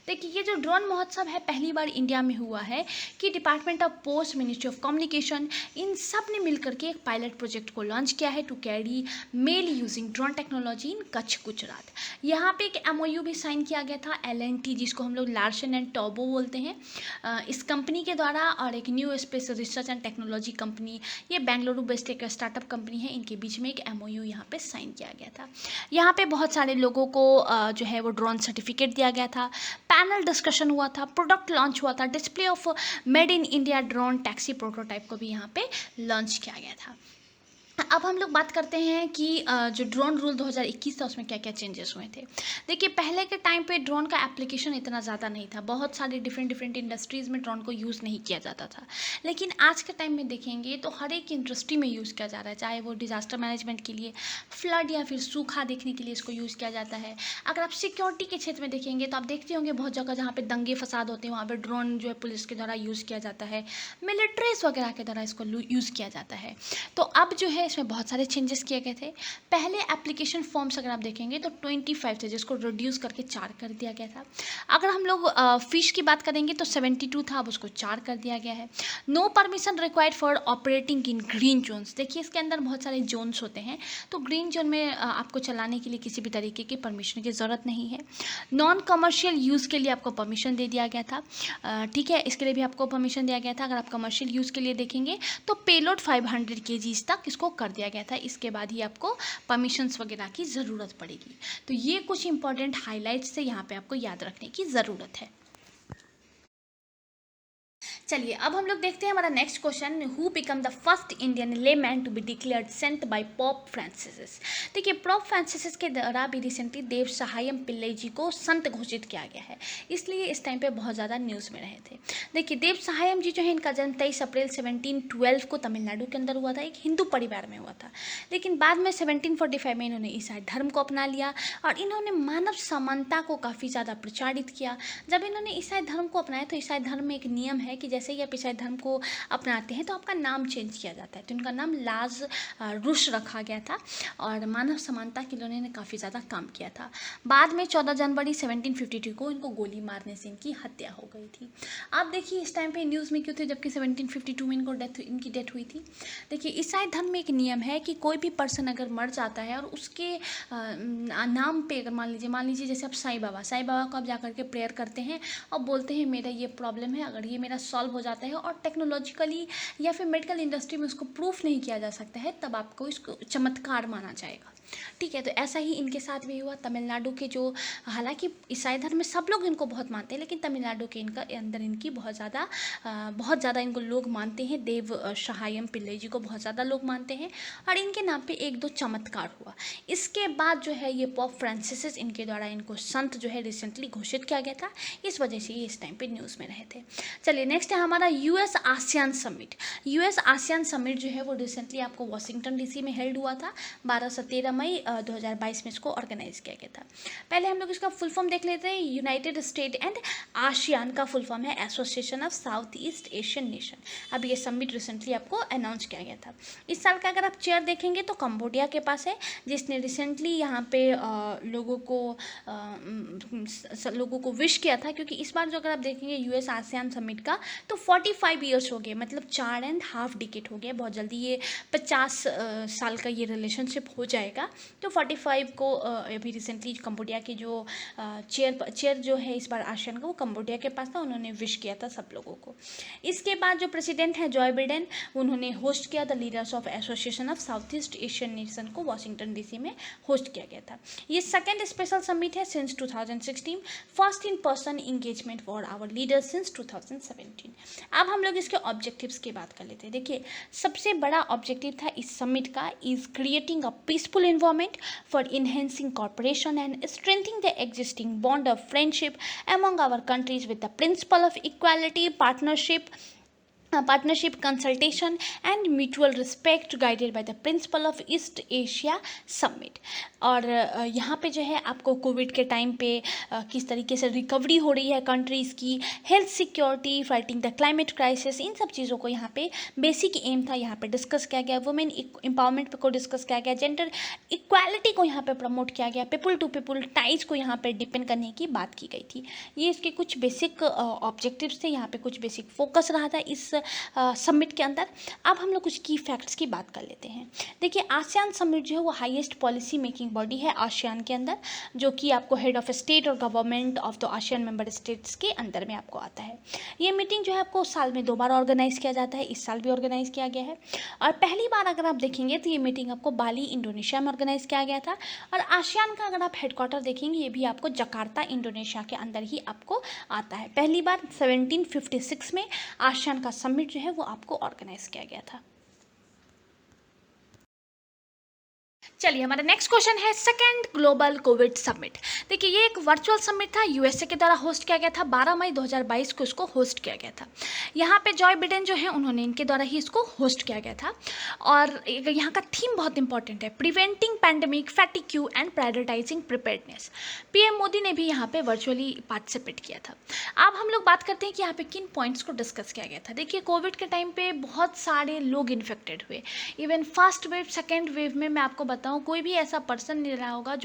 देखिए ये जो ड्रोन महोत्सव है पहली बार इंडिया में हुआ है कि department of post, ministry of communication, इन सब ने मिलकर के एक पायलट प्रोजेक्ट को लॉन्च किया है to carry mail using drone technology in Kutch Gujarat. यहाँ पे एक MOU भी साइन किया गया था L&T, जिसको हम लोग लार्सन एंड टोब्रो बोलते हैं, इस कंपनी के द्वारा, और एक new space research and technology company, ये बेंगलुरु बेस्ड एक स्टार्टअप कंपनी है, इनके बीच में एक MOU यहाँ पे साइन किया गया था। यहाँ पे बहुत सारे लोगों को जो है वो ड्रोन सर्टिफिकेट दिया गया था, पैनल डिस्कशन हुआ था, प्रोडक्ट लॉन्च हुआ था, display of made in India drone taxi prototype को भी यहाँ पे लॉन्च किया गया था। अब हम लोग बात करते हैं कि जो ड्रोन रूल 2021 था उसमें क्या क्या चेंजेस हुए थे। देखिए पहले के टाइम पे ड्रोन का एप्लीकेशन इतना ज़्यादा नहीं था, बहुत सारी डिफरेंट इंडस्ट्रीज़ में ड्रोन को यूज़ नहीं किया जाता था, लेकिन आज के टाइम में देखेंगे तो हर एक इंडस्ट्री में यूज़ किया जा रहा है, चाहे वो डिजास्टर मैनेजमेंट के लिए, फ्लड या फिर सूखा देखने के लिए इसको यूज़ किया जाता है। अगर आप सिक्योरिटी के क्षेत्र में देखेंगे तो आप देखते होंगे बहुत जगह जहाँ पे दंगे फसाद होते हैं वहाँ पर ड्रोन जो है पुलिस के द्वारा यूज़ किया जाता है, मिलिट्रीज वगैरह के द्वारा इसको यूज़ किया जाता है। तो अब जो है इसमें बहुत सारे चेंजेस किए गए थे। पहले एप्लीकेशन फॉर्म्स अगर आप देखेंगे तो 25 थे, जिसको रिड्यूस करके 4 कर दिया गया था। अगर हम लोग फिश की बात करेंगे तो 72 था, अब उसको 4 कर दिया गया है। No permission required for operating in green zones. देखिए इसके अंदर बहुत सारे जोन्स होते हैं, तो ग्रीन जोन में आपको चलाने के लिए किसी भी तरीके की परमिशन की ज़रूरत नहीं है। नॉन कमर्शियल यूज़ के लिए आपको परमिशन दे दिया गया था, ठीक है, इसके लिए भी आपको परमिशन दिया गया था। अगर आप कमर्शियल यूज़ के लिए देखेंगे तो पेलोड 500 kg तक इसको कर दिया गया था, इसके बाद ही आपको परमिशंस वगैरह की ज़रूरत पड़ेगी। तो ये कुछ इंपॉर्टेंट हाइलाइट्स से यहाँ पे आपको याद रखने की ज़रूरत है। चलिए अब हम लोग देखते हैं हमारा next question, who become the first Indian layman to be declared saint by Pope Francis. देखिए पॉप फ्रांसिस के द्वारा भी रिसेंटली देव सहायम पिल्लई जी को संत घोषित किया गया है, इसलिए इस टाइम पे बहुत ज़्यादा न्यूज़ में रहे थे। देखिए देव सहायम जी जो है इनका जन्म 23 अप्रैल 1712 को तमिलनाडु के अंदर हुआ था, एक हिंदू परिवार में हुआ था, लेकिन बाद में 1745 में इन्होंने ईसाई धर्म को अपना लिया और इन्होंने मानव समानता को काफ़ी ज़्यादा प्रचारित किया। जब इन्होंने ईसाई धर्म को अपनाया तो ईसाई धर्म में एक नियम है कि जैसे ही आप ईसाई धर्म को अपनाते हैं तो आपका नाम चेंज किया जाता है। तो उनका नाम लाज रुश रखा गया था और मानव समानता के लिए उन्होंने काफ़ी ज़्यादा काम किया था। बाद में 14 जनवरी 1752 को इनको गोली मारने से इनकी हत्या हो गई थी। आप देखिए इस टाइम पे न्यूज़ में क्यों थे जबकि 1752 में इनकी डेथ हुई थी। देखिए ईसाई धर्म में एक नियम है कि कोई भी पर्सन अगर मर जाता है और उसके नाम पे अगर मान लीजिए जैसे आप साईं बाबा को आप जाकर के प्रेयर करते हैं और बोलते हैं मेरा ये प्रॉब्लम है, अगर ये मेरा सॉल्व हो जाता है और टेक्नोलॉजिकली या फिर मेडिकल इंडस्ट्री में उसको प्रूफ नहीं किया जा सकता है, तब आपको इसको चमत्कार माना जाएगा। ठीक है, तो ऐसा ही इनके साथ भी हुआ। तमिलनाडु के जो, हालांकि ईसाई धर्म में सब लोग इनको बहुत मानते हैं, लेकिन तमिलनाडु के अंदर इनकी बहुत ज़्यादा इनको लोग मानते हैं। देव सहायम पिल्लई जी को बहुत ज़्यादा लोग मानते हैं और इनके नाम पे 1-2 चमत्कार हुआ। इसके बाद जो है ये पॉप फ्रांसिस इनके द्वारा इनको संत जो है रिसेंटली घोषित किया गया था, इस वजह से ये इस टाइम पे न्यूज़ में रहे थे। चलिए नेक्स्ट है हमारा US ASEAN summit. US ASEAN summit जो है वो रिसेंटली आपको वाशिंगटन डीसी में हेल्ड हुआ था। 12 से 13 मई 2022 में इसको ऑर्गेनाइज किया गया था। पहले हम लोग इसका फुल फॉर्म देख लेते हैं। यूनाइटेड स्टेट एंड आसियान का फुल फॉर्म है association of South East Asian nation. अब ये समिट रिसेंटली आपको अनाउंस किया गया था। इस साल का अगर आप चेयर देखेंगे तो कंबोडिया के पास है, जिसने रिसेंटली यहाँ पे लोगों को विश किया था, क्योंकि इस बार जो अगर आप देखेंगे यूएस आसियान समिट का तो 45 ईयर्स हो गए, मतलब 4.5 डिकेड हो गया। बहुत जल्दी ये 50 साल का ये रिलेशनशिप हो जाएगा। तो 45 को अभी रिसेंटली कंबोडिया की जो चेयर जो है इस बार आसियान का, वो कंबोडिया के पास था, उन्होंने विश किया था सब लोगों को। इसके बाद जो प्रेसिडेंट है जॉय बिडेन, उन्होंने होस्ट किया the leaders of Association of South East Asian nation को वाशिंगटन डीसी में होस्ट किया गया था। ये सेकेंड स्पेशल समिट है since 2016, first in person engagement for our leaders since 2017। अब हम लोग इसके ऑब्जेक्टिव्स की बात कर लेते हैं। देखिए सबसे बड़ा ऑब्जेक्टिव था इस समिट का, is creating a peaceful environment for enhancing corporation and strengthening the existing bond of friendship among our countries with the principle of equality, partnership, consultation and mutual respect guided by the principle of East Asia Summit। और यहाँ पे जो है आपको कोविड के टाइम पे किस तरीके से रिकवरी हो रही है कंट्रीज़ की, health security, fighting the climate crisis, इन सब चीज़ों को यहाँ पे बेसिक एम था यहाँ पे डिस्कस किया गया। वुमेन एम्पावरमेंट को डिस्कस किया गया, जेंडर इक्वालिटी को यहाँ पे प्रमोट किया गया, पीपल टू पीपल टाइज को यहाँ पे डिपेंड करने की बात की गई थी। ये इसके कुछ बेसिक ऑब्जेक्टिव्स थे, यहाँ पे कुछ बेसिक फोकस रहा था इस समिट के अंदर। अब हम लोग कुछ की फैक्ट्स की बात कर लेते हैं। देखिए आसियान समिट जो है वो हाईएस्ट पॉलिसी मेकिंग बॉडी है आसियान के अंदर, जो कि आपको हेड ऑफ स्टेट और government of the ASEAN member states के अंदर में आपको आता है। ये मीटिंग जो है आपको साल में 2 बार ऑर्गेनाइज किया जाता है, इस साल भी ऑर्गेनाइज किया गया है। और पहली बार अगर आप देखेंगे तो ये मीटिंग आपको बाली इंडोनेशिया में ऑर्गेनाइज किया गया था। और आसियान का अगर आप हेडक्वार्टर देखेंगे ये भी आपको जकार्ता इंडोनेशिया के अंदर ही आपको आता है। पहली बार 1756 में आसियान का समिट जो है वो आपको ऑर्गेनाइज किया गया था। चलिए हमारा नेक्स्ट क्वेश्चन है सेकेंड ग्लोबल कोविड समिट। देखिए ये एक वर्चुअल समिट था, यूएसए के द्वारा होस्ट किया गया था। 12 मई 2022 को इसको होस्ट किया गया था। यहाँ पे जॉय बिडेन जो है उन्होंने इनके द्वारा ही इसको होस्ट किया गया था। और यहाँ का थीम बहुत इंपॉर्टेंट है, preventing pandemic fatigue and prioritising preparedness. PM Modi ने भी यहाँ पे वर्चुअली पार्टिसिपेट किया था। अब हम लोग बात करते हैं कि यहाँ पे किन पॉइंट्स को डिस्कस किया गया था। देखिए कोविड के टाइम पे बहुत सारे लोग इन्फेक्टेड हुए, even first wave second wave में मैं आपको बताऊँ कोई भी ऐसा पर्सन नहीं रहा होगा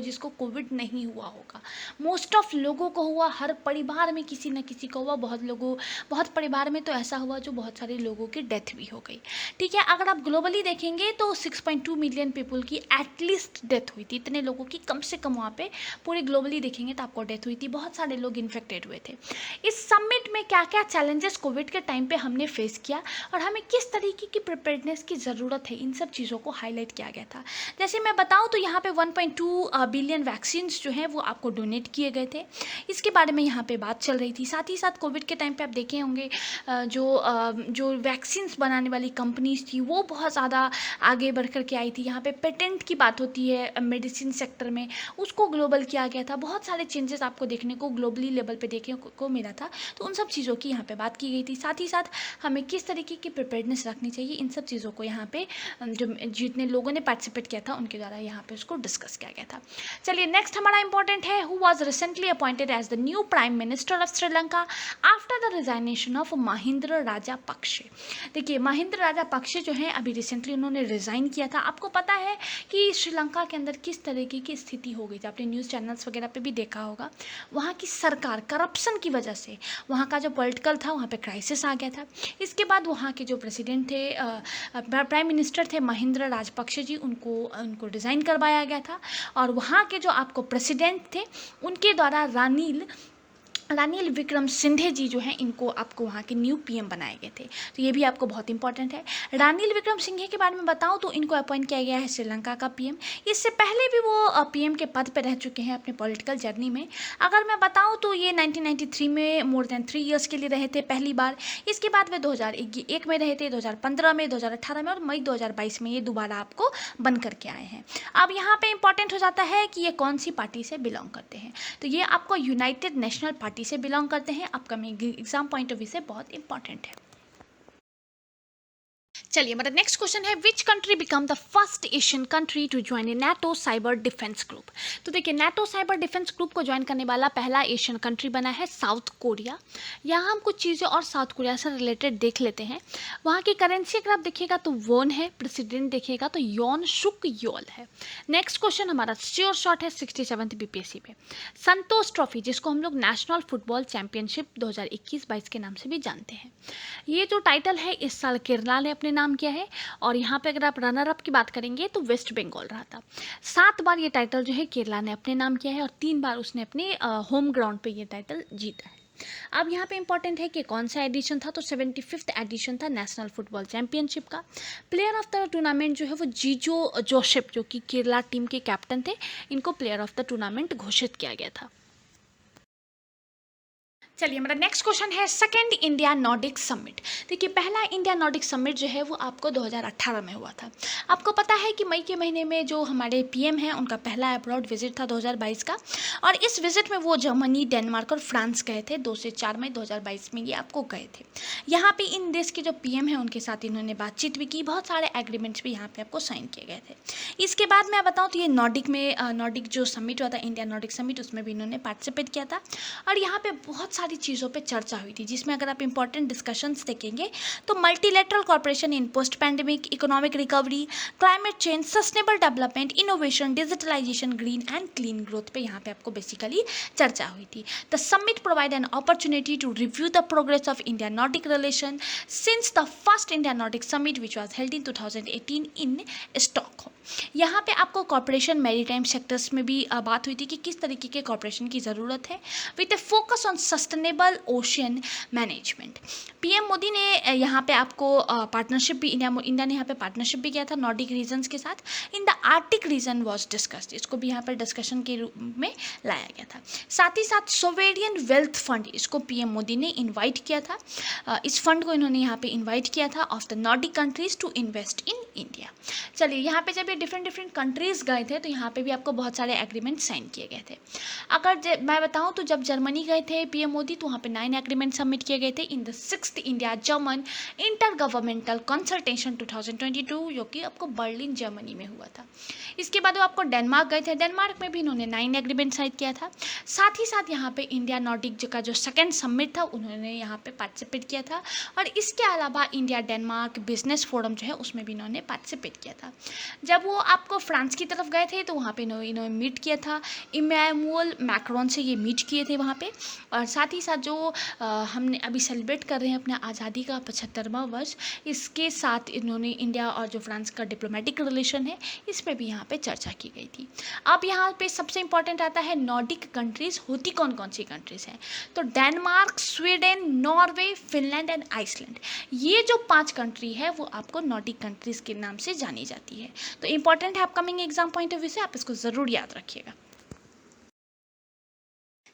जिसको कोविड नहीं हुआ होगा। मोस्ट ऑफ लोगों को हुआ, हर परिवार में किसी न किसी को हुआ। बहुत परिवार में तो ऐसा हुआ जो बहुत सारे लोगों की डेथ भी हो गई। ठीक है, अगर आप ग्लोबली देखेंगे तो 6.2 मिलियन पीपल की एटलीस्ट डेथ हुई थी। इतने लोगों की कम से कम वहाँ पे पूरे ग्लोबली देखेंगे तो आपको डेथ हुई थी। बहुत सारे लोग इन्फेक्टेड हुए थे। इस समिट में क्या क्या चैलेंजेस कोविड के टाइम पे हमने फेस किया और हमें किस तरीके की प्रिपेयर्डनेस की ज़रूरत है, इन सब चीज़ों को हाईलाइट किया गया था। जैसे मैं बताऊं तो यहाँ पे 1.2 बिलियन वैक्सीन्स जो हैं वो आपको डोनेट किए गए थे, इसके बारे में यहाँ पे बात चल रही थी। साथ ही साथ कोविड के टाइम पे आप देखे होंगे जो वैक्सीन्स बनाने वाली कंपनीज थी वो बहुत ज़्यादा आगे बढ़ कर के आई थी। यहाँ पे पेटेंट की बात होती है मेडिसिन सेक्टर में, उसको ग्लोबल किया गया था। बहुत सारे चेंजेस आपको देखने को ग्लोबली लेवल पे देखने को मिला था। तो उन सब चीज़ों की यहाँ पे बात की गई थी। साथ ही साथ हमें किस तरीके की प्रिपेयर्डनेस रखनी चाहिए, इन सब चीज़ों को यहाँ पे जो जितने लोगों ने पार्टिसिपेट किया गया था, उनके द्वारा यहाँ पे उसको डिस्कस किया गया था। चलिए नेक्स्ट हमारा इंपॉर्टेंट है, who was recently appointed as the new prime minister of Sri Lanka after the resignation of Mahinda Rajapaksa. देखिए महिंद्र राजापक्षे जो है अभी रिसेंटली उन्होंने रिज़ाइन किया था। आपको पता है कि श्रीलंका के अंदर किस तरीके की स्थिति हो गई थी, आपने न्यूज़ चैनल्स वगैरह पे भी देखा होगा। वहाँ की सरकार करप्शन की वजह से वहाँ का जो पॉलिटिकल था वहाँ पे क्राइसिस आ गया था। इसके बाद वहाँ के जो प्रेसिडेंट थे, प्राइम मिनिस्टर थे महिंद्र राजपक्षे जी, उनको रिज़ाइन करवाया गया था। और वहाँ के जो आपको प्रेसिडेंट थे उनके द्वारा रानिल विक्रमसिंघे जी जो हैं इनको आपको वहाँ के न्यू पीएम बनाए गए थे। तो ये भी आपको बहुत इंपॉर्टेंट है। रानिल विक्रमसिंघे के बारे में बताऊँ तो इनको अपॉइंट किया गया है श्रीलंका का पीएम। इससे पहले भी वो पीएम के पद पर रह चुके हैं अपने पॉलिटिकल जर्नी में। अगर मैं बताऊँ तो ये 1993 में मोर देन 3 ईयर्स के लिए रहे थे पहली बार। इसके बाद वे 2001 में रहे थे, 2015 में, 2018 में और मई 2022 में ये दोबारा आपको बन करके आए हैं। अब यहाँ पे इंपॉर्टेंट हो जाता है कि ये कौन सी पार्टी से बिलोंग करते हैं। तो ये आपको यूनाइटेड नेशनल पार्टी से बिलोंग करते हैं। Upcoming exam point of view से बहुत इंपॉर्टेंट है। चलिए हमारा नेक्स्ट क्वेश्चन है, which country become the first Asian country to join a NATO cyber defence group. तो देखिए नाटो साइबर डिफेंस ग्रुप को ज्वाइन करने वाला पहला एशियन कंट्री बना है साउथ कोरिया। यहाँ हम कुछ चीज़ें और साउथ कोरिया से रिलेटेड देख लेते हैं। वहाँ की करेंसी अगर आप देखिएगा तो वोन है, प्रेसिडेंट देखिएगा तो योन शुक योल है। नेक्स्ट क्वेश्चन हमारा श्योर शॉट है 67th बीपीएससी में। संतोष ट्रॉफी जिसको हम लोग नेशनल फुटबॉल चैंपियनशिप 2021-22 के नाम से भी जानते हैं, ये जो टाइटल है इस साल केरला ने अपने नाम किया है। और यहाँ पे अगर आप रनर अप की बात करेंगे तो वेस्ट बंगाल रहा था। 7 बार ये टाइटल जो है केरला ने अपने नाम किया है और 3 बार उसने अपने होम ग्राउंड पे ये टाइटल जीता है। अब यहाँ पे इंपॉर्टेंट है कि कौन सा एडिशन था, तो 75th एडिशन था नेशनल फुटबॉल चैंपियनशिप का। प्लेयर ऑफ द टूर्नामेंट जो है वो जीजो जोसेफ जो कि केरला टीम के कैप्टन थे, इनको प्लेयर ऑफ द टूर्नामेंट घोषित किया गया था। चलिए हमारा नेक्स्ट क्वेश्चन है, सेकेंड इंडिया नॉर्डिक समिट। देखिए पहला इंडिया नॉर्डिक समिट जो है वो आपको 2018 में हुआ था। आपको पता है कि मई के महीने में जो हमारे पीएम हैं उनका पहला अब्रॉड विजिट था 2022 का। और इस विजिट में वो जर्मनी, डेनमार्क और फ्रांस गए थे। 2 से 4 मई 2022 में ये आपको गए थे। यहाँ पे इन देश के जो पीएम हैं उनके साथ इन्होंने बातचीत भी की, बहुत सारे एग्रीमेंट्स भी यहाँ पे आपको साइन किए गए थे। इसके बाद मैं बताऊँ तो ये नॉर्डिक जो समिट हुआ था, इंडिया नॉर्डिक समिट, उसमें भी इन्होंने पार्टिसिपेट किया था। और यहाँ पे बहुत सारी चीज़ों पे चर्चा हुई थी, जिसमें अगर आप इंपॉर्टेंट डिस्कशंस देखेंगे तो multilateral corporation in post pandemic, economic recovery, climate change, sustainable development, innovation, digitalisation, green and clean growth पे यहाँ पे आपको बेसिकली चर्चा हुई थी। The summit provide an opportunity to review the progress of India Nordic relation since the first India Nordic summit which was held in 2018 in Stockholm. यहाँ पे आपको कॉर्पोरेशन मैरीटाइम सेक्टर्स में भी बात हुई थी कि किस तरीके के कॉर्पोरेशन की ज़रूरत है, with A focus on sustainable ocean management. PM Modi ने यहाँ पे आपको पार्टनरशिप भी इंडिया ने यहाँ पे पार्टनरशिप भी किया था नॉर्डिक रीजन्स के साथ। In the Arctic region was discussed, इसको भी यहाँ पर डिस्कशन के रूप में लाया गया था। साथ ही साथ सोवेरियन वेल्थ फंड, इसको पीएम मोदी ने इन्वाइट किया था। इस फंड को इन्होंने यहाँ पे इन्वाइट किया था of the Nordic countries to invest in India. चलिए यहाँ पे जब ये डिफरेंट कंट्रीज़ गए थे तो यहाँ पे भी आपको बहुत सारे एग्रीमेंट साइन किए गए थे। अगर मैं बताऊँ तो जब जर्मनी गए थे पीएम मोदी तो वहाँ पे 9 एग्रीमेंट सबमिट किए गए थे in the 6th India German inter governmental consultation 2022, जो कि आपको बर्लिन जर्मनी में हुआ था। इसके बाद वो आपको डेनमार्क गए थे, डेनमार्क में भी इन्होंने 9 एग्रीमेंट साइन किया था। साथ ही साथ यहाँ पे इंडिया नॉर्डिक का जो सेकेंड समिट था उन्होंने यहाँ पे पार्टिसिपेट किया था। और इसके अलावा इंडिया डेनमार्क बिजनेस फोरम जो है उसमें भी इन्होंने पार्टिसिपेट किया था। जब वो आपको फ्रांस की तरफ गए थे तो वहाँ पे इन्होंने मीट किया था, इमैनुअल मैक्रोन से ये मीट किए थे वहाँ पे। और साथ ही साथ जो हमने अभी सेलिब्रेट कर रहे हैं अपने आज़ादी का 75वां वर्ष, इसके साथ इन्होंने इंडिया और जो फ्रांस का डिप्लोमेटिक रिलेशन है इस पर भी यहाँ पे चर्चा की गई थी। अब यहाँ पे सबसे इंपॉर्टेंट आता है नॉर्डिक कंट्रीज़ होती कौन कौन सी कंट्रीज़ हैं, तो Denmark, Sweden, Norway, Finland and Iceland, ये जो 5 कंट्री है वो आपको नॉर्डिक कंट्रीज़ के नाम से जानी जाती है। तो इंपॉर्टेंट है upcoming exam point of view से, आप इसको ज़रूर याद रखिएगा।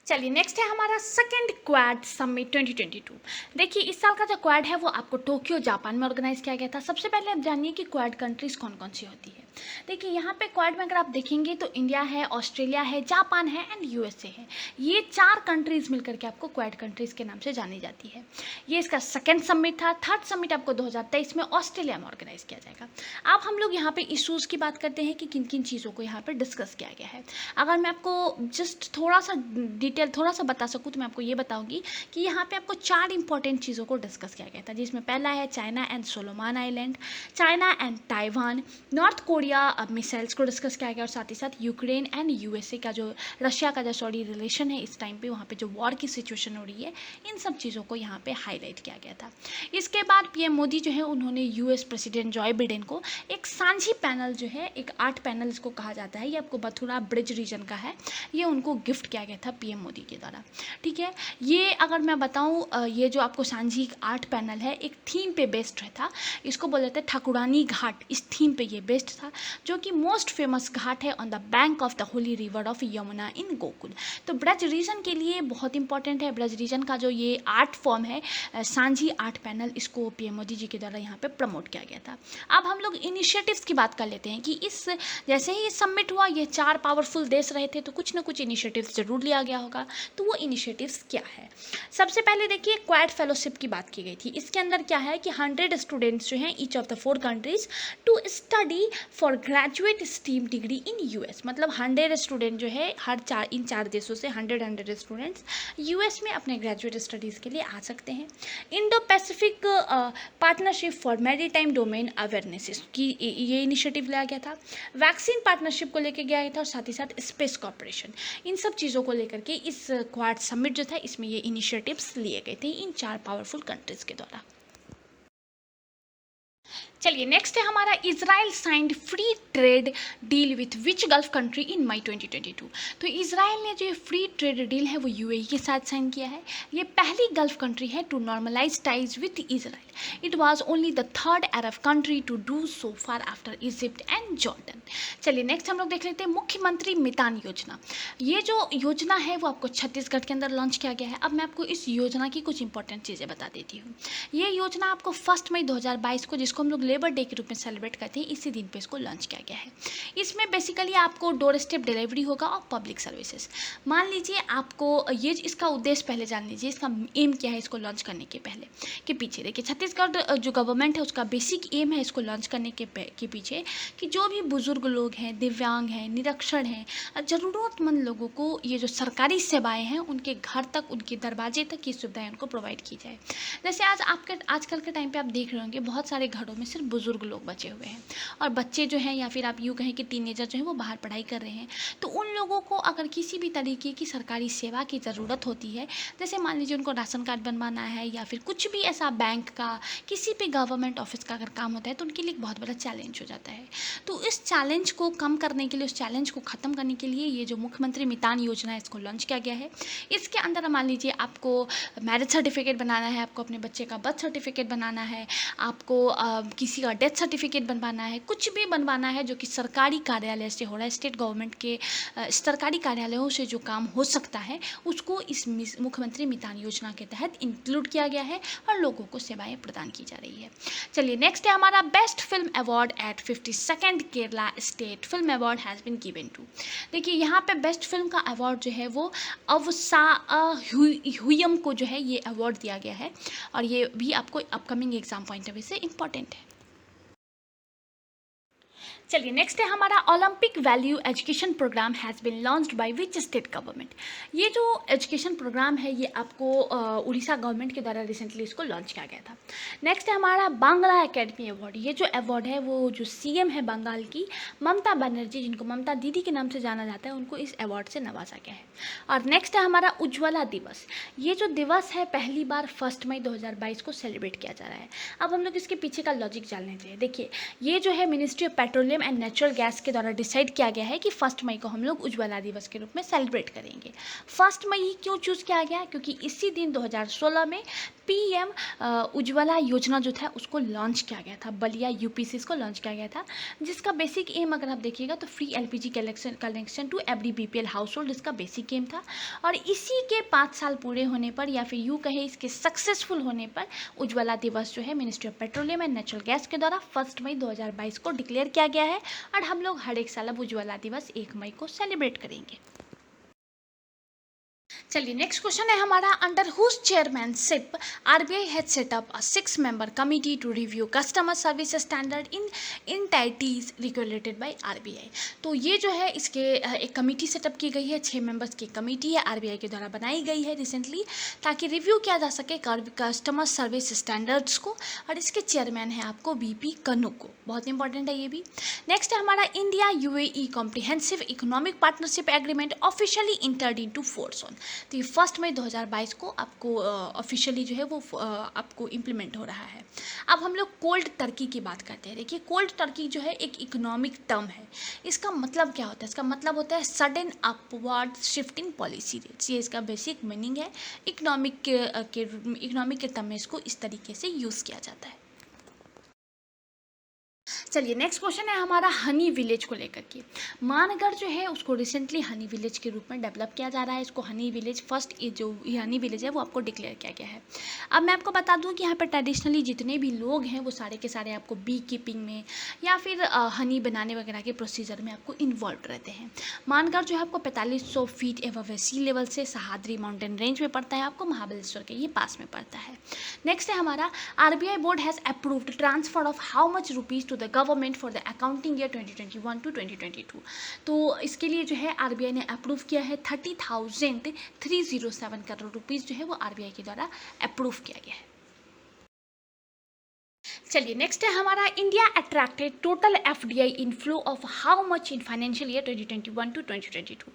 चलिए नेक्स्ट है हमारा सेकेंड क्वाड समिट 2022। देखिए इस साल का जो क्वाड है वो आपको टोक्यो जापान में ऑर्गेनाइज किया गया था। सबसे पहले आप जानिए कि क्वाड कंट्रीज कौन कौन सी होती है। देखिए यहाँ पे क्वाड में अगर आप देखेंगे तो इंडिया है, ऑस्ट्रेलिया है, जापान है एंड यूएसए है। ये 4 कंट्रीज मिलकर के आपको क्वाड कंट्रीज के नाम से जानी जाती है। ये इसका सेकेंड समिट था। थर्ड समिट आपको 2023 में ऑस्ट्रेलिया में ऑर्गेनाइज किया जाएगा। अब हम लोग यहाँ पे इशूज़ की बात करते हैं कि किन किन चीज़ों को यहाँ पर डिस्कस किया गया है। अगर मैं आपको जस्ट थोड़ा सा बता सकूँ तो मैं आपको ये बताऊंगी कि यहाँ पे आपको 4 इंपॉर्टेंट चीज़ों को डिस्कस किया गया था, जिसमें पहला है China and Solomon island, China and Taiwan, north Korea missiles को डिस्कस किया गया और साथ ही साथ यूक्रेन एंड यूएसए का जो रशिया का जो रिलेशन है इस टाइम पे, वहाँ पे जो वॉर की सिचुएशन हो रही है, इन सब चीज़ों को यहाँ पे हाईलाइट किया गया था। इसके बाद पीएम मोदी जो है उन्होंने यूएस प्रेसिडेंट जॉय बिडेन को एक सांझी पैनल जो है, एक आर्ट पैनल इसको कहा जाता है, ये आपको मथुरा ब्रिज रीजन का है, ये उनको गिफ्ट किया गया था पीएम मोदी के द्वारा। ठीक है, ये अगर मैं बताऊं, ये जो आपको सांझी आर्ट पैनल है एक थीम पे बेस्ड था। इसको बोल जाते हैं ठाकुरानी घाट, इस थीम पे ये बेस्ड था, जो कि मोस्ट फेमस घाट है on the bank of the holy river of Yamuna in Gokul. तो ब्रज रीजन के लिए बहुत इंपॉर्टेंट है। ब्रज रीजन का जो ये आर्ट फॉर्म है सांझी आर्ट पैनल, इसको पीएम मोदी जी के द्वारा यहाँ पे प्रमोट किया गया था। अब हम लोग इनिशिएटिव्स की बात कर लेते हैं कि इस जैसे ही सबमिट हुआ, ये 4 पावरफुल देश रहे थे, तो कुछ ना कुछ इनिशिएटिव्स जरूर लिया गया होगा। तो वो इनिशिएटिव्स क्या है? सबसे पहले देखिए क्वाड फेलोशिप की बात की गई थी। इसके अंदर क्या है कि 100 स्टूडेंट्स जो हैं each of the 4 countries to study for graduate STEM degree in US. मतलब 100 स्टूडेंट जो है इन 4 देशों से 100 स्टूडेंट्स यूएस में अपने ग्रेजुएट स्टडीज़ के लिए आ सकते हैं। Indo Pacific partnership for maritime domain awareness की ये इनिशिएटिव लिया गया था। वैक्सीन पार्टनरशिप को लेकर गया था और साथ ही साथ स्पेस कॉर्पोरेशन, इन सब चीज़ों को लेकर के इस क्वाड समिट जो था इसमें ये इनिशिएटिव्स लिए गए थे इन 4 पावरफुल कंट्रीज के द्वारा। चलिए नेक्स्ट है हमारा Israel signed free trade deal with which gulf country in May 2022। तो इजराइल ने जो फ्री ट्रेड डील है वो यूएई के साथ साइन किया है। ये पहली गल्फ कंट्री है to normalise ties with Israel. It was only the third Arab country to do so far after Egypt and Jordan. चलिए नेक्स्ट हम लोग देख लेते हैं मुख्यमंत्री मितान योजना। ये जो योजना है वो आपको छत्तीसगढ़ के अंदर लॉन्च किया गया है। अब मैं आपको इस योजना की कुछ इंपॉर्टेंट चीज़ें बता देती हूँ। ये योजना आपको 1 मई 2022 को, जिसको हम लोग लेबर डे के रूप में सेलिब्रेट करते हैं, इसी दिन पे इसको लॉन्च किया गया है। इसमें बेसिकली आपको डोर स्टेप डिलीवरी होगा और पब्लिक सर्विसेज। मान लीजिए आपको ये इसका उद्देश्य पहले जान लीजिए, इसका एम क्या है इसको लॉन्च करने के पहले के पीछे। देखिए छत्तीसगढ़ जो गवर्नमेंट है उसका बेसिक एम है इसको लॉन्च करने के पीछे कि जो भी बुजुर्ग लोग हैं, दिव्यांग हैं, निरक्षर हैं, ज़रूरतमंद लोगों को ये जो सरकारी सेवाएं हैं उनके घर तक, उनके दरवाजे तक ये सुविधाएं उनको प्रोवाइड की जाए। जैसे आजकल के टाइम पे आप देख रहे होंगे बहुत सारे घरों में सिर्फ बुजुर्ग लोग बचे हुए हैं और बच्चे जो हैं या फिर आप यूँ कहें कि टीनेजर जो हैं वो बाहर पढ़ाई कर रहे हैं। तो उन लोगों को अगर किसी भी तरीके की सरकारी सेवा की ज़रूरत होती है, जैसे मान लीजिए उनको राशन कार्ड बनवाना है या फिर कुछ भी ऐसा बैंक का, किसी भी गवर्नमेंट ऑफिस का अगर काम होता है, तो उनके लिए एक बहुत बड़ा चैलेंज हो जाता है। तो इस चैलेंज को कम करने के लिए, उस चैलेंज को ख़त्म करने के लिए ये जो मुख्यमंत्री मितान योजना है इसको लॉन्च किया गया है। इसके अंदर मान लीजिए आपको मैरिज सर्टिफिकेट बनाना है, आपको अपने बच्चे का बर्थ सर्टिफिकेट बनाना है, आपको किसी का डेथ सर्टिफिकेट बनवाना है, कुछ भी बनवाना है जो कि सरकारी कार्यालय से हो रहा है, स्टेट गवर्नमेंट के सरकारी कार्यालयों से जो काम हो सकता है, उसको इस मुख्यमंत्री मितान योजना के तहत इंक्लूड किया गया है और लोगों को सेवाएं प्रदान की जा रही है। चलिए नेक्स्ट है हमारा best film award at 52nd Kerala state film award has been given to. देखिए यहाँ पे बेस्ट फिल्म का अवार्ड जो है वो अवसाहुयम को जो है ये अवार्ड दिया गया है और ये भी आपको upcoming exam point of view से इम्पॉर्टेंट है। चलिए नेक्स्ट है हमारा Olympic value education programme has been launched by which state government. ये जो एजुकेशन प्रोग्राम है ये आपको उड़ीसा गवर्नमेंट के द्वारा रिसेंटली इसको लॉन्च किया गया था। नेक्स्ट है हमारा बांग्ला एकेडमी अवार्ड। ये जो अवार्ड है वो जो सीएम है बंगाल की ममता बनर्जी, जिनको ममता दीदी के नाम से जाना जाता है, उनको इस अवार्ड से नवाजा गया है। और नेक्स्ट है हमारा उज्ज्वला दिवस। ये जो दिवस है पहली बार 1 मई 2022 को सेलिब्रेट किया जा रहा है। अब हम लोग इसके पीछे का लॉजिक जानने चाहिए। देखिए ये जो है ministry of petroleum and natural gas के द्वारा डिसाइड किया गया है कि 1 मई को हम लोग उज्ज्वला दिवस के रूप में सेलिब्रेट करेंगे। 1 मई ही क्यों चूज़ किया गया? क्योंकि इसी दिन 2016 में पीएम उज्ज्वला योजना जो था उसको लॉन्च किया गया था, बलिया यूपी से इसको लॉन्च किया गया था, जिसका बेसिक एम अगर आप देखिएगा तो free LPG connection to every BPL household इसका बेसिक एम था। और इसी के 5 साल पूरे होने पर, या फिर यूँ कहे इसके सक्सेसफुल होने पर, उज्ज्वला दिवस जो है ministry of petroleum and natural gas के द्वारा 1 मई 2022 को डिक्लेयर किया गया है। और हम लोग हर एक साल अब उज्ज्वला दिवस 1 मई को सेलिब्रेट करेंगे। चलिए नेक्स्ट क्वेश्चन है हमारा, under whose chairmanship RBI has set up a 6-member committee to review customer service standard in entities regulated by RBI. तो ये जो है इसके एक कमेटी सेटअप की गई है, 6 मेंबर्स की कमेटी है, आरबीआई के द्वारा बनाई गई है रिसेंटली, ताकि रिव्यू किया जा सके कस्टमर सर्विस स्टैंडर्ड्स को। और इसके चेयरमैन है आपको बीपी कनुको, बहुत इंपॉर्टेंट है ये भी। नेक्स्ट है हमारा, India UAE comprehensive economic partnership agreement officially entered into force on. तो ये 1 मई 2022 को आपको ऑफिशियली जो है वो आपको इम्प्लीमेंट हो रहा है। अब हम लोग कोल्ड टर्की की बात करते हैं। देखिए कोल्ड टर्की जो है एक इकोनॉमिक टर्म है। इसका मतलब क्या होता है? इसका मतलब होता है sudden upward shifting policy rates. ये इसका बेसिक मीनिंग है। इकोनॉमिक के टर्म में इसको इस तरीके से यूज़ किया जाता है। चलिए नेक्स्ट क्वेश्चन है हमारा हनी विलेज को लेकर के। मानगढ़ जो है उसको रिसेंटली हनी विलेज के रूप में डेवलप किया जा रहा है। इसको हनी विलेज फर्स्ट, ये जो हनी विलेज है वो आपको डिक्लेयर किया गया है। अब मैं आपको बता दूं कि यहाँ पर ट्रेडिशनली जितने भी लोग हैं वो सारे के सारे आपको बी कीपिंग में या फिर हनी बनाने वगैरह के प्रोसीजर में आपको इन्वॉल्व रहते हैं। मानगढ़ जो है आपको 4500 फीट एबव सी लेवल से सहाद्री माउंटेन रेंज में पड़ता है, आपको महाबलेश्वर के ये पास में पड़ता है। नेक्स्ट है हमारा, RBI board has approved transfer of how much rupees to the government for the accounting year 2021 to 2022। तो इसके लिए जो है आरबीआई ने अप्रूव किया है 30,307 करोड़ रुपीज़ जो है वो आरबीआई के द्वारा अप्रूव किया गया है। चलिए नेक्स्ट है हमारा, India attracted total FDI inflow of how much in financial year 2021 to 2022।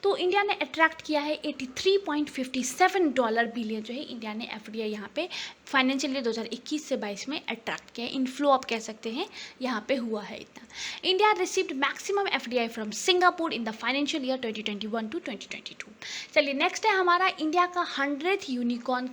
तो इंडिया ने अट्रैक्ट किया है $83.57 बिलियन जो है इंडिया ने एफडीआई यहाँ पे फाइनेंशियल ईयर 2021 से 22 में अट्रैक्ट किया है। इनफ्लो आप कह सकते हैं यहाँ पे हुआ है इतना। India received maximum FDI from Singapore in the financial year 2021 to 2022। चलिए नेक्स्ट है हमारा, इंडिया का 100th यूनिकॉर्न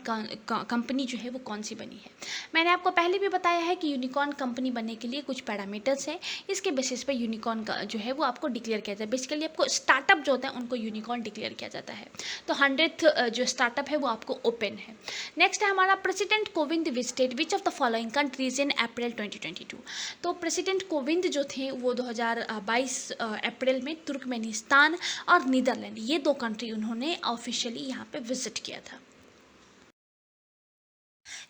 कंपनी जो है वो कौन सी बनी है। मैंने आपको पहले भी बताया है कि यूनिकॉर्न कंपनी बनने के लिए कुछ पैरामीटर्स हैं, इसके बेसिस पे यूनिकॉर्न का जो है वो आपको डिक्लेयर किया जाता है। बेसिकली आपको स्टार्टअप जो होता है उनको यूनिकॉर्न डिक्लेयर किया जाता है। तो 100th जो स्टार्टअप है वो आपको ओपन है। नेक्स्ट है हमारा, president Kovind visited which of the following countries in April 2022। तो प्रेसिडेंट कोविंद जो थे वो 2022 अप्रैल में तुर्कमेनिस्तान और नीदरलैंड, ये 2 कंट्री उन्होंने ऑफिशियली यहाँ पे विजिट किया था।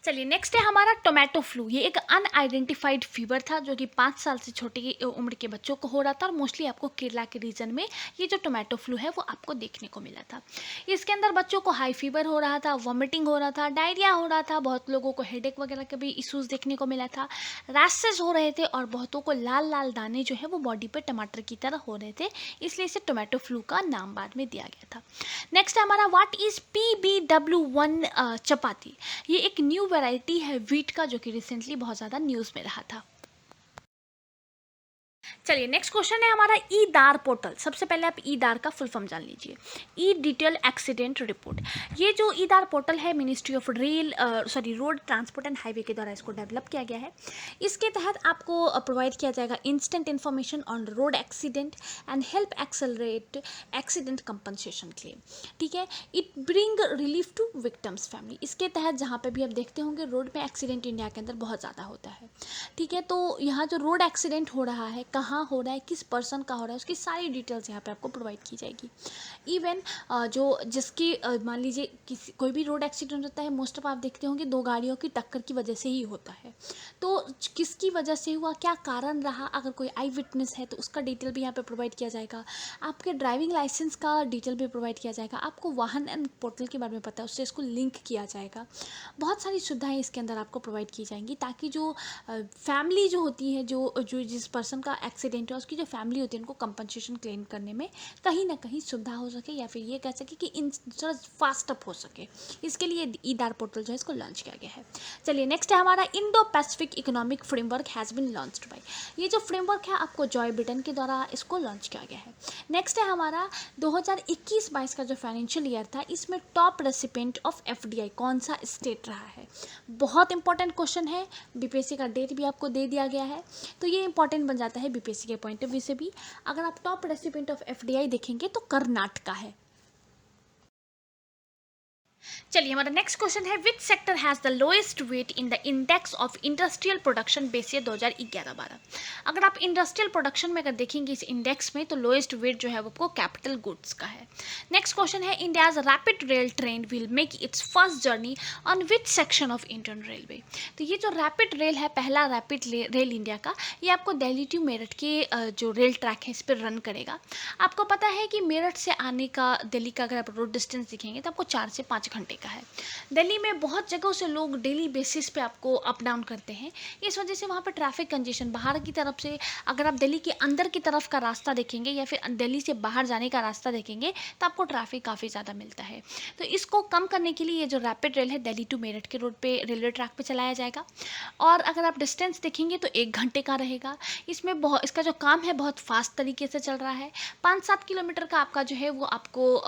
चलिए नेक्स्ट है हमारा, टोमेटो फ्लू। ये एक अनआइडेंटिफाइड फीवर था जो कि 5 साल से छोटी उम्र के बच्चों को हो रहा था, और मोस्टली आपको केरला के रीजन में ये जो टोमेटो फ्लू है वो आपको देखने को मिला था। इसके अंदर बच्चों को हाई फीवर हो रहा था, वॉमिटिंग हो रहा था, डायरिया हो रहा था, बहुत लोगों को हेडेक वगैरह के भी इशूज़ देखने को मिला था, रैशेज हो रहे थे, और बहुतों को लाल लाल दाने जो है वो बॉडी पर टमाटर की तरह हो रहे थे, इसलिए इसे टोमेटो फ्लू का नाम बाद में दिया गया था। नेक्स्ट है हमारा, व्हाट इज़ PBW1 चपाती। ये एक न्यू वैरायटी है वीट का जो कि रिसेंटली बहुत ज़्यादा न्यूज़ में रहा था। चलिए नेक्स्ट क्वेश्चन है हमारा, ई दार पोर्टल। सबसे पहले आप ई दार का फुल फॉर्म जान लीजिए, ई डिटेल एक्सीडेंट रिपोर्ट। ये जो ई दार पोर्टल है ministry of road transport and highway के द्वारा इसको डेवलप किया गया है। इसके तहत आपको प्रोवाइड किया जाएगा instant information on road accident and help accelerate accident compensation claim. ठीक है, it bring relief to victims family. इसके तहत जहाँ पे भी आप देखते होंगे रोड पे एक्सीडेंट इंडिया के अंदर बहुत ज़्यादा होता है। ठीक है, तो यहाँ जो रोड एक्सीडेंट हो रहा है, कहाँ हो रहा है, किस पर्सन का हो रहा है, उसकी सारी डिटेल्स यहाँ पे आपको प्रोवाइड की जाएगी। इवन जो जिसकी मान लीजिए किसी कोई भी रोड एक्सीडेंट होता है, मोस्ट ऑफ आप देखते होंगे 2 गाड़ियों की टक्कर की वजह से ही होता है। तो किसकी वजह से हुआ, क्या कारण रहा, अगर कोई आई विटनेस है तो उसका डिटेल भी यहाँ पे प्रोवाइड किया जाएगा। आपके ड्राइविंग लाइसेंस का डिटेल भी प्रोवाइड किया जाएगा। आपको वाहन एंड पोर्टल के बारे में पता है, उससे इसको लिंक किया जाएगा। बहुत सारी सुविधाएँ इसके अंदर आपको प्रोवाइड की जाएंगी, ताकि जो फैमिली जो होती है, जो जिस पर्सन का एक्सीडेंट एक्सीडेंट है उसकी जो फैमिली होती है उनको कंपनसेशन क्लेम करने में कहीं ना कहीं सुविधा हो सके, या फिर ये कह सके कि इंश्योरेंस फास्ट अप हो सके। इसके लिए ईदार पोर्टल जो है इसको लॉन्च किया गया है। चलिए नेक्स्ट है हमारा Indo Pacific economic framework has been launched by. ये जो फ्रेमवर्क है आपको जॉय बिडेन के द्वारा इसको लॉन्च किया गया है। नेक्स्ट है हमारा 2021-22 का जो फाइनेंशियल ईयर था इसमें टॉप रेसिपेंट ऑफ एफडीआई कौन सा स्टेट रहा है। बहुत इंपॉर्टेंट क्वेश्चन है, बीपीएससी का डेट भी आपको दे दिया गया है, तो ये इंपॉर्टेंट बन जाता है बीपीएससी के पॉइंट ऑफ व्यू से भी। अगर आप टॉप रेसिपेंट ऑफ एफडीआई देखेंगे तो कर्नाटका है। चलिए हमारा नेक्स्ट क्वेश्चन है which sector has the lowest weight in the index of industrial production basis 2011-12। अगर आप इंडस्ट्रियल प्रोडक्शन में अगर देखेंगे इस इंडेक्स में तो लोएस्ट वेट जो है वो आपको कैपिटल गुड्स का है। नेक्स्ट क्वेश्चन है India's rapid rail train will make it's first journey on which section of Indian railway. तो ये जो रैपिड रेल है, पहला रैपिड रेल इंडिया का, ये आपको दिल्ली टू मेरठ के जो रेल ट्रैक है इस पर रन करेगा। आपको पता है कि मेरठ से आने का दिल्ली का अगर आप रोड डिस्टेंस देखेंगे तो आपको 4 से 5 घंटे का है। दिल्ली में बहुत जगहों से लोग डेली बेसिस पे आपको अप डाउन करते हैं, इस वजह से वहाँ पर ट्रैफिक कंजेशन बाहर की तरफ से, अगर आप दिल्ली के अंदर की तरफ का रास्ता देखेंगे या फिर दिल्ली से बाहर जाने का रास्ता देखेंगे तो आपको ट्रैफिक काफ़ी ज़्यादा मिलता है। तो इसको कम करने के लिए ये जो रैपिड रेल है दिल्ली टू मेरठ के रोड पे रेलवे ट्रैक पे चलाया जाएगा। और अगर आप डिस्टेंस देखेंगे तो 1 घंटे का रहेगा। इसमें बहुत, इसका जो काम है बहुत फास्ट तरीके से चल रहा है। 5-7 किलोमीटर का आपका जो है वो आपको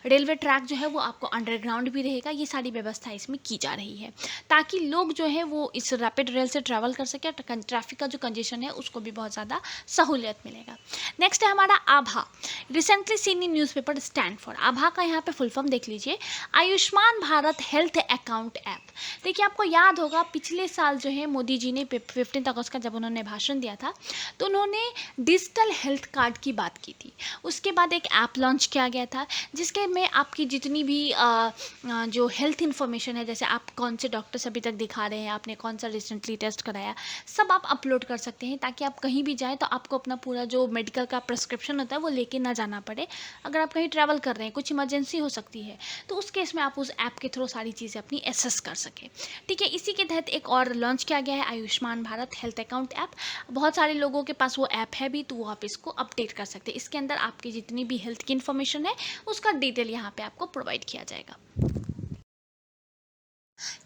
रेलवे ट्रैक जो है वो आपको अंडरग्राउंड भी रहेगा। ये सारी व्यवस्था इसमें की जा रही है ताकि लोग जो है वो इस रैपिड रेल से ट्रैवल कर सके, ट्रैफिक का जो कंजेशन है उसको भी बहुत ज़्यादा सहूलियत मिलेगा। नेक्स्ट है हमारा आभा, recently seen in newspaper stand for. आभा का यहाँ पे फुल फॉर्म देख लीजिए, Ayushman Bharat health account app. देखिए आपको याद होगा पिछले साल जो है मोदी जी ने 15 अगस्त का जब उन्होंने भाषण दिया था तो उन्होंने डिजिटल हेल्थ कार्ड की बात की थी। उसके बाद एक ऐप लॉन्च किया गया था जिसके में आपकी जितनी भी जो हेल्थ इन्फॉर्मेशन है, जैसे आप कौन से डॉक्टर से अभी तक दिखा रहे हैं, आपने कौन सा रिसेंटली टेस्ट कराया, सब आप अपलोड कर सकते हैं ताकि आप कहीं भी जाएँ तो आपको अपना पूरा जो मेडिकल का प्रिस्क्रिप्शन होता है वो लेके ना जाना पड़े। अगर आप कहीं ट्रैवल कर रहे हैं, कुछ इमरजेंसी हो सकती है तो उस केस में आप उस ऐप के थ्रू सारी चीज़ें अपनी एसेस कर सकें। ठीक है, इसी के तहत एक और लॉन्च किया गया है Ayushman Bharat health account app. बहुत सारे लोगों के पास वो ऐप है भी, तो वो आप इसको अपडेट कर सकते हैं। इसके अंदर आपकी जितनी भी हेल्थ की इन्फॉर्मेशन है उसका डिटेल यहाँ पे आपको प्रोवाइड किया जाएगा।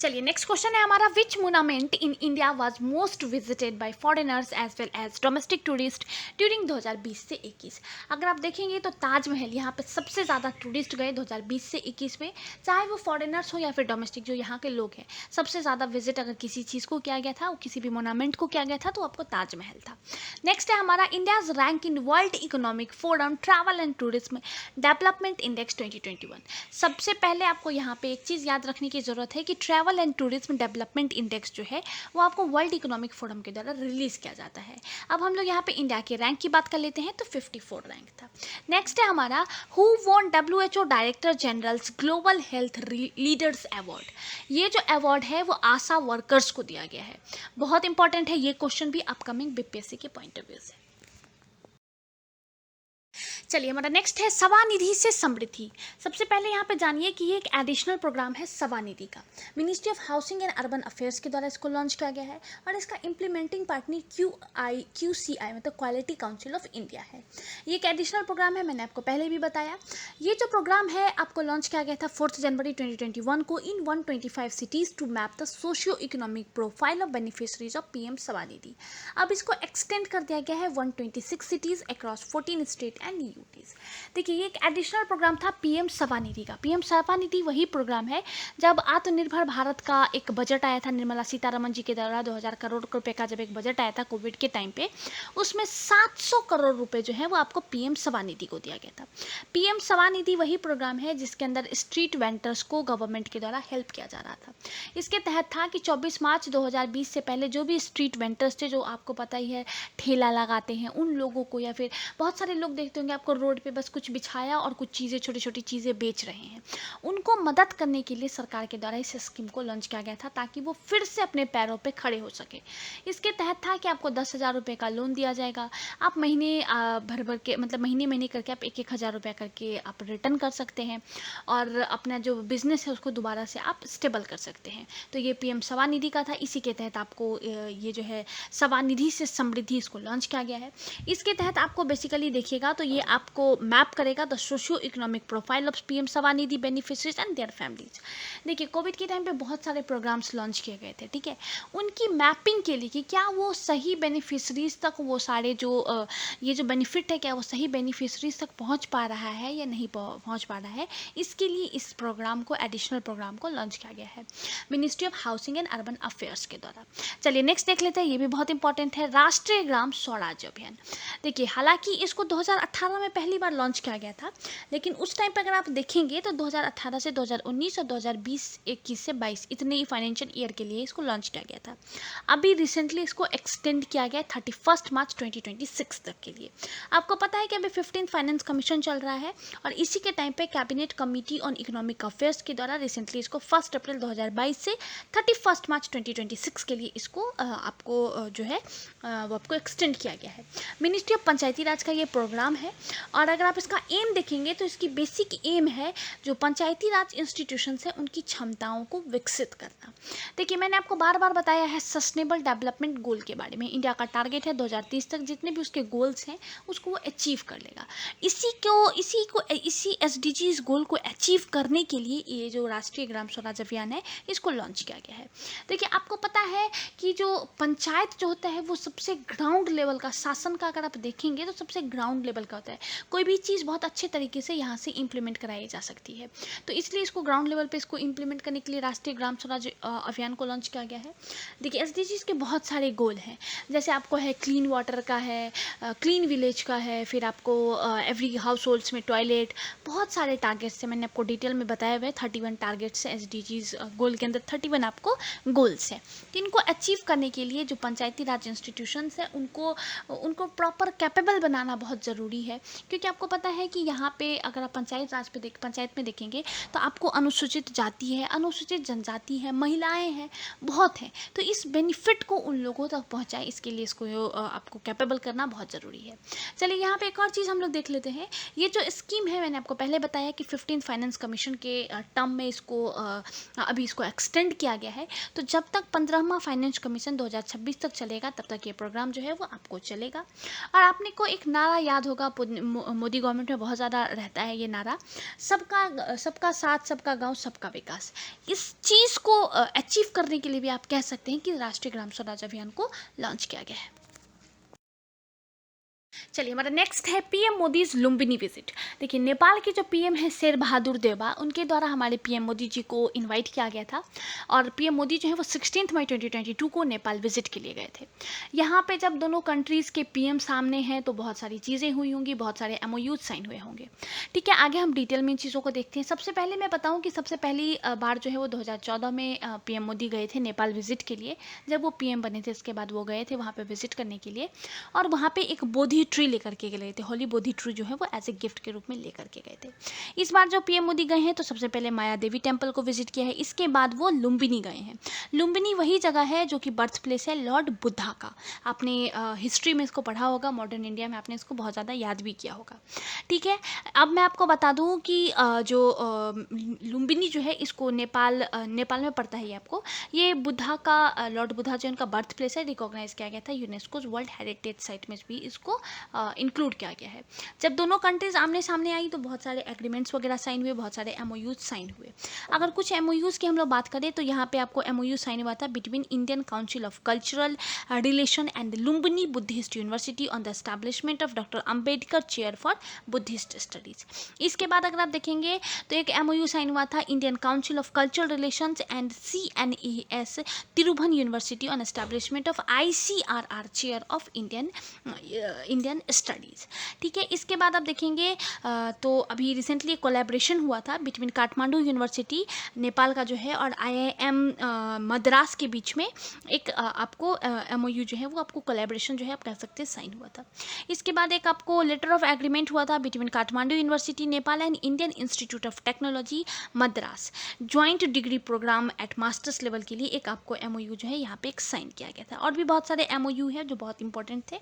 चलिए नेक्स्ट क्वेश्चन है हमारा which monument in India was most visited by foreigners as well as domestic tourist during 2020 से 21। अगर आप देखेंगे तो ताजमहल यहाँ पे सबसे ज़्यादा टूरिस्ट गए 2020 से 21 में, चाहे वो फॉरेनर्स हो या फिर डोमेस्टिक जो यहाँ के लोग हैं, सबसे ज़्यादा विजिट अगर किसी चीज़ को किया गया था, वो किसी भी मोनामेंट को किया गया था तो आपको ताजमहल था। नेक्स्ट है हमारा India's rank in world economic forum travel and tourism development index 2021। सबसे पहले आपको यहाँ पे एक चीज़ याद रखने की ज़रूरत है कि travel and tourism development index जो है वो आपको वर्ल्ड इकोनॉमिक फोरम के द्वारा रिलीज किया जाता है। अब हम लोग यहाँ पे इंडिया के रैंक की बात कर लेते हैं तो 54 रैंक था। नेक्स्ट है हमारा who von WHO director generals global health leaders award. ये जो अवार्ड है वो आशा वर्कर्स को दिया गया है। बहुत इंपॉर्टेंट है ये क्वेश्चन भी अपकमिंग बीपीएससी के पॉइंट ऑफ व्यू से। चलिए हमारा नेक्स्ट है सवानिधि से समृद्धि। सबसे पहले यहाँ पे जानिए कि ये एक एडिशनल प्रोग्राम है सवानिधि का, ministry of housing and urban affairs के द्वारा इसको लॉन्च किया गया है और इसका इम्प्लीमेंटिंग पार्टनर QCI मतलब क्वालिटी काउंसिल ऑफ इंडिया है। ये एक एडिशनल प्रोग्राम है, मैंने आपको पहले भी बताया। ये जो प्रोग्राम है आपको लॉन्च किया गया था 4 जनवरी 2021 को in 125 cities to map the socio economic profile of beneficiaries of PM SVANidhi. अब इसको एक्सटेंड कर दिया गया है 126 cities across 14 state and UTs। देखिए ये एक एडिशनल प्रोग्राम था PM सवानिधि का। PM सवानिधि वही प्रोग्राम है जब आत्मनिर्भर भारत का एक बजट आया था निर्मला सीतारमण जी के द्वारा 2000 करोड़ रुपए का जब एक बजट आया था कोविड के टाइम पे, उसमें 700 करोड़ रुपए जो है वो आपको PM सवानिधि को दिया गया था। PM सवानिधि वही प्रोग्राम है जिसके अंदर स्ट्रीट वेंडर्स को गवर्नमेंट के द्वारा हेल्प किया जा रहा था। इसके तहत था कि 24 मार्च 2020 से पहले जो भी स्ट्रीट वेंडर्स थे, जो आपको पता ही है ठेला लगाते हैं, उन लोगों को, या फिर बहुत सारे लोग देखते होंगे आपको जाकर रोड पे बस कुछ बिछाया और कुछ चीज़ें, छोटी छोटी चीज़ें बेच रहे हैं, उनको मदद करने के लिए सरकार के द्वारा इस स्कीम को लॉन्च किया गया था, ताकि वो फिर से अपने पैरों पे खड़े हो सके। इसके तहत था कि आपको 10,000 रुपये का लोन दिया जाएगा। आप महीने भर भर के, मतलब महीने महीने करके आप 1,000 रुपये करके आप रिटर्न कर सकते हैं, और अपना जो बिज़नेस है उसको दोबारा से आप स्टेबल कर सकते हैं। तो ये पीएम स्वनिधि का था। इसी के तहत आपको ये जो है स्वनिधि से समृद्धि, इसको लॉन्च किया गया है। इसके तहत आपको बेसिकली देखिएगा तो ये आपको मैप करेगा the socio economic profile of PM Svanidhi beneficiaries and their families. देखिए, कोविड के टाइम पे बहुत सारे प्रोग्राम्स लॉन्च किए गए थे, ठीक है, उनकी मैपिंग के लिए कि क्या वो सही बेनिफिशरीज तक वो सारे जो ये जो बेनिफिट है, क्या वो सही बेनिफिशरीज तक पहुंच पा रहा है या नहीं पहुंच पा रहा है, इसके लिए इस प्रोग्राम को, एडिशनल प्रोग्राम को लॉन्च किया गया है ministry of housing and urban affairs के द्वारा। चलिए नेक्स्ट देख लेते हैं, ये भी बहुत इंपॉर्टेंट है, राष्ट्रीय ग्राम स्वराज अभियान। देखिए, हालांकि इसको 2018 में पहली बार लॉन्च किया गया था, लेकिन उस टाइम पर अगर आप देखेंगे तो 2018 से 2019 और 2020-21 से 22 इतने ही फाइनेंशियल ईयर के लिए इसको लॉन्च किया गया था। अभी रिसेंटली इसको एक्सटेंड किया गया 31 मार्च 2026 तक के लिए। आपको पता है कि अभी 15th फाइनेंस कमीशन चल रहा है, और इसी के टाइम पे cabinet committee on economic affairs के द्वारा रिसेंटली इसको 1 अप्रैल 2022 से 31 मार्च 2026 के लिए इसको आपको जो है वो आपको एक्सटेंड किया गया है। मिनिस्ट्री ऑफ पंचायती राज का ये प्रोग्राम है, और अगर आप इसका एम देखेंगे तो इसकी बेसिक एम है जो पंचायती राज इंस्टीट्यूशंस है उनकी क्षमताओं को विकसित करना। देखिए, मैंने आपको बार बार बताया है सस्टेनेबल डेवलपमेंट गोल के बारे में। इंडिया का टारगेट है 2030 तक जितने भी उसके गोल्स हैं उसको वो अचीव कर लेगा। इसी SDGs गोल को अचीव करने के लिए ये जो राष्ट्रीय ग्राम स्वराज अभियान है इसको लॉन्च किया गया है। देखिए, आपको पता है कि जो पंचायत जो होता है वो सबसे ग्राउंड लेवल का शासन का, अगर आप देखेंगे तो सबसे ग्राउंड लेवल का होता है। कोई भी चीज़ बहुत अच्छे तरीके से यहाँ से इम्प्लीमेंट कराई जा सकती है, तो इसलिए इसको ग्राउंड लेवल पे इसको इम्प्लीमेंट करने के लिए राष्ट्रीय ग्राम स्वराज अभियान को लॉन्च किया गया है। देखिए, SDGs के बहुत सारे गोल हैं, जैसे आपको है क्लीन वाटर का है, क्लीन विलेज का है, फिर आपको एवरी हाउस होल्ड्स में टॉयलेट, बहुत सारे टारगेट्स हैं, मैंने आपको डिटेल में बताया हुआ है। 31 टारगेट्स हैं SDGs गोल के अंदर, 31 आपको गोल्स हैं। तो इनको अचीव करने के लिए जो पंचायती राज इंस्टीट्यूशंस हैं उनको प्रॉपर कैपेबल बनाना बहुत ज़रूरी है, क्योंकि आपको पता है कि यहाँ पे अगर आप पंचायत में देखेंगे तो आपको अनुसूचित जाति है, अनुसूचित जनजाति है, महिलाएं हैं, बहुत हैं, तो इस बेनिफिट को उन लोगों तक पहुँचाए, इसके लिए इसको आपको कैपेबल करना बहुत ज़रूरी है। चलिए, यहाँ पे एक और चीज़ हम लोग देख लेते हैं। ये जो स्कीम है, मैंने आपको पहले बताया कि 15th फाइनेंस कमीशन के टर्म में इसको अभी इसको एक्सटेंड किया गया है, तो जब तक 15वां फाइनेंस कमीशन 2026 तक चलेगा तब तक ये प्रोग्राम जो है वो आपको चलेगा। और आपने को एक नारा याद होगा, मोदी गवर्नमेंट में बहुत ज़्यादा रहता है ये नारा, सबका साथ, सबका गांव, सबका विकास। इस चीज़ को अचीव करने के लिए भी आप कह सकते हैं कि राष्ट्रीय ग्राम स्वराज अभियान को लॉन्च किया गया है। चलिए, हमारा नेक्स्ट है पीएम मोदीज लुम्बिनी विजिट। देखिए, नेपाल के जो पीएम है शेर बहादुर देउबा, उनके द्वारा हमारे पीएम मोदी जी को इनवाइट किया गया था, और पीएम मोदी जो है वो 16 मई 2022 को नेपाल विजिट के लिए गए थे। यहाँ पे जब दोनों कंट्रीज़ के पीएम सामने हैं तो बहुत सारी चीज़ें हुई होंगी, बहुत सारे MOUs साइन हुए होंगे, ठीक है। आगे हम डिटेल में इन चीज़ों को देखते हैं। सबसे पहले मैं बताऊँ कि सबसे पहली बार जो है वो 2014 में पीएम मोदी गए थे नेपाल विजिट के लिए। जब वो पीएम बने थे उसके बाद वो गए थे वहाँ पर विजिट करने के लिए, और वहाँ पर एक बोधि ट्री लेकर के गए थे, होली बोधि ट्री जो है वो एज ए गिफ्ट के रूप में लेकर के गए थे। इस बार जो पीएम मोदी गए हैं तो सबसे पहले माया देवी टेम्पल को विजिट किया है, इसके बाद वो लुम्बिनी गए हैं। लुम्बिनी वही जगह है जो कि बर्थ प्लेस है लॉर्ड बुद्धा का। आपने हिस्ट्री में इसको पढ़ा होगा, मॉडर्न इंडिया में आपने इसको बहुत ज़्यादा याद भी किया होगा, ठीक है। अब मैं आपको बता दूं कि जो लुम्बिनी जो है इसको नेपाल में पड़ता है। ये बुद्धा का, लॉर्ड बुद्धा जो उनका बर्थ प्लेस है, रिकॉग्नाइज किया गया था यूनेस्को वर्ल्ड हेरिटेज साइट में भी इसको इंक्लूड किया गया है। जब दोनों कंट्रीज आमने सामने आई तो बहुत सारे एग्रीमेंट्स वगैरह साइन हुए, बहुत सारे MOUs साइन हुए। अगर कुछ MOUs की हम लोग बात करें तो यहाँ पे आपको MOU साइन हुआ था between Indian council of cultural relation and Lumbini Buddhist university on the establishment of doctor Ambedkar chair for Buddhist studies. इसके बाद अगर आप देखेंगे तो एक MOU साइन हुआ था Indian council of cultural relations and CNES तिरुभन university on establishment of ICRR chair of Indian studies. ठीक है, इसके बाद आप देखेंगे तो अभी रिसेंटली कोलैबोरेशन हुआ था बिटवीन काठमांडू यूनिवर्सिटी नेपाल का जो है और IIM मद्रास के बीच में एक आपको MOU जो है वो आपको कोलैबोरेशन जो है आप कह सकते हैं साइन हुआ था। इसके बाद एक आपको लेटर ऑफ एग्रीमेंट हुआ था between Kathmandu University Nepal and Indian Institute of Technology Madras joint degree program at masters level के लिए एक आपको MOU जो है यहाँ पे एक साइन किया गया था। और भी बहुत सारे MOU है जो बहुत इंपॉर्टेंट थे।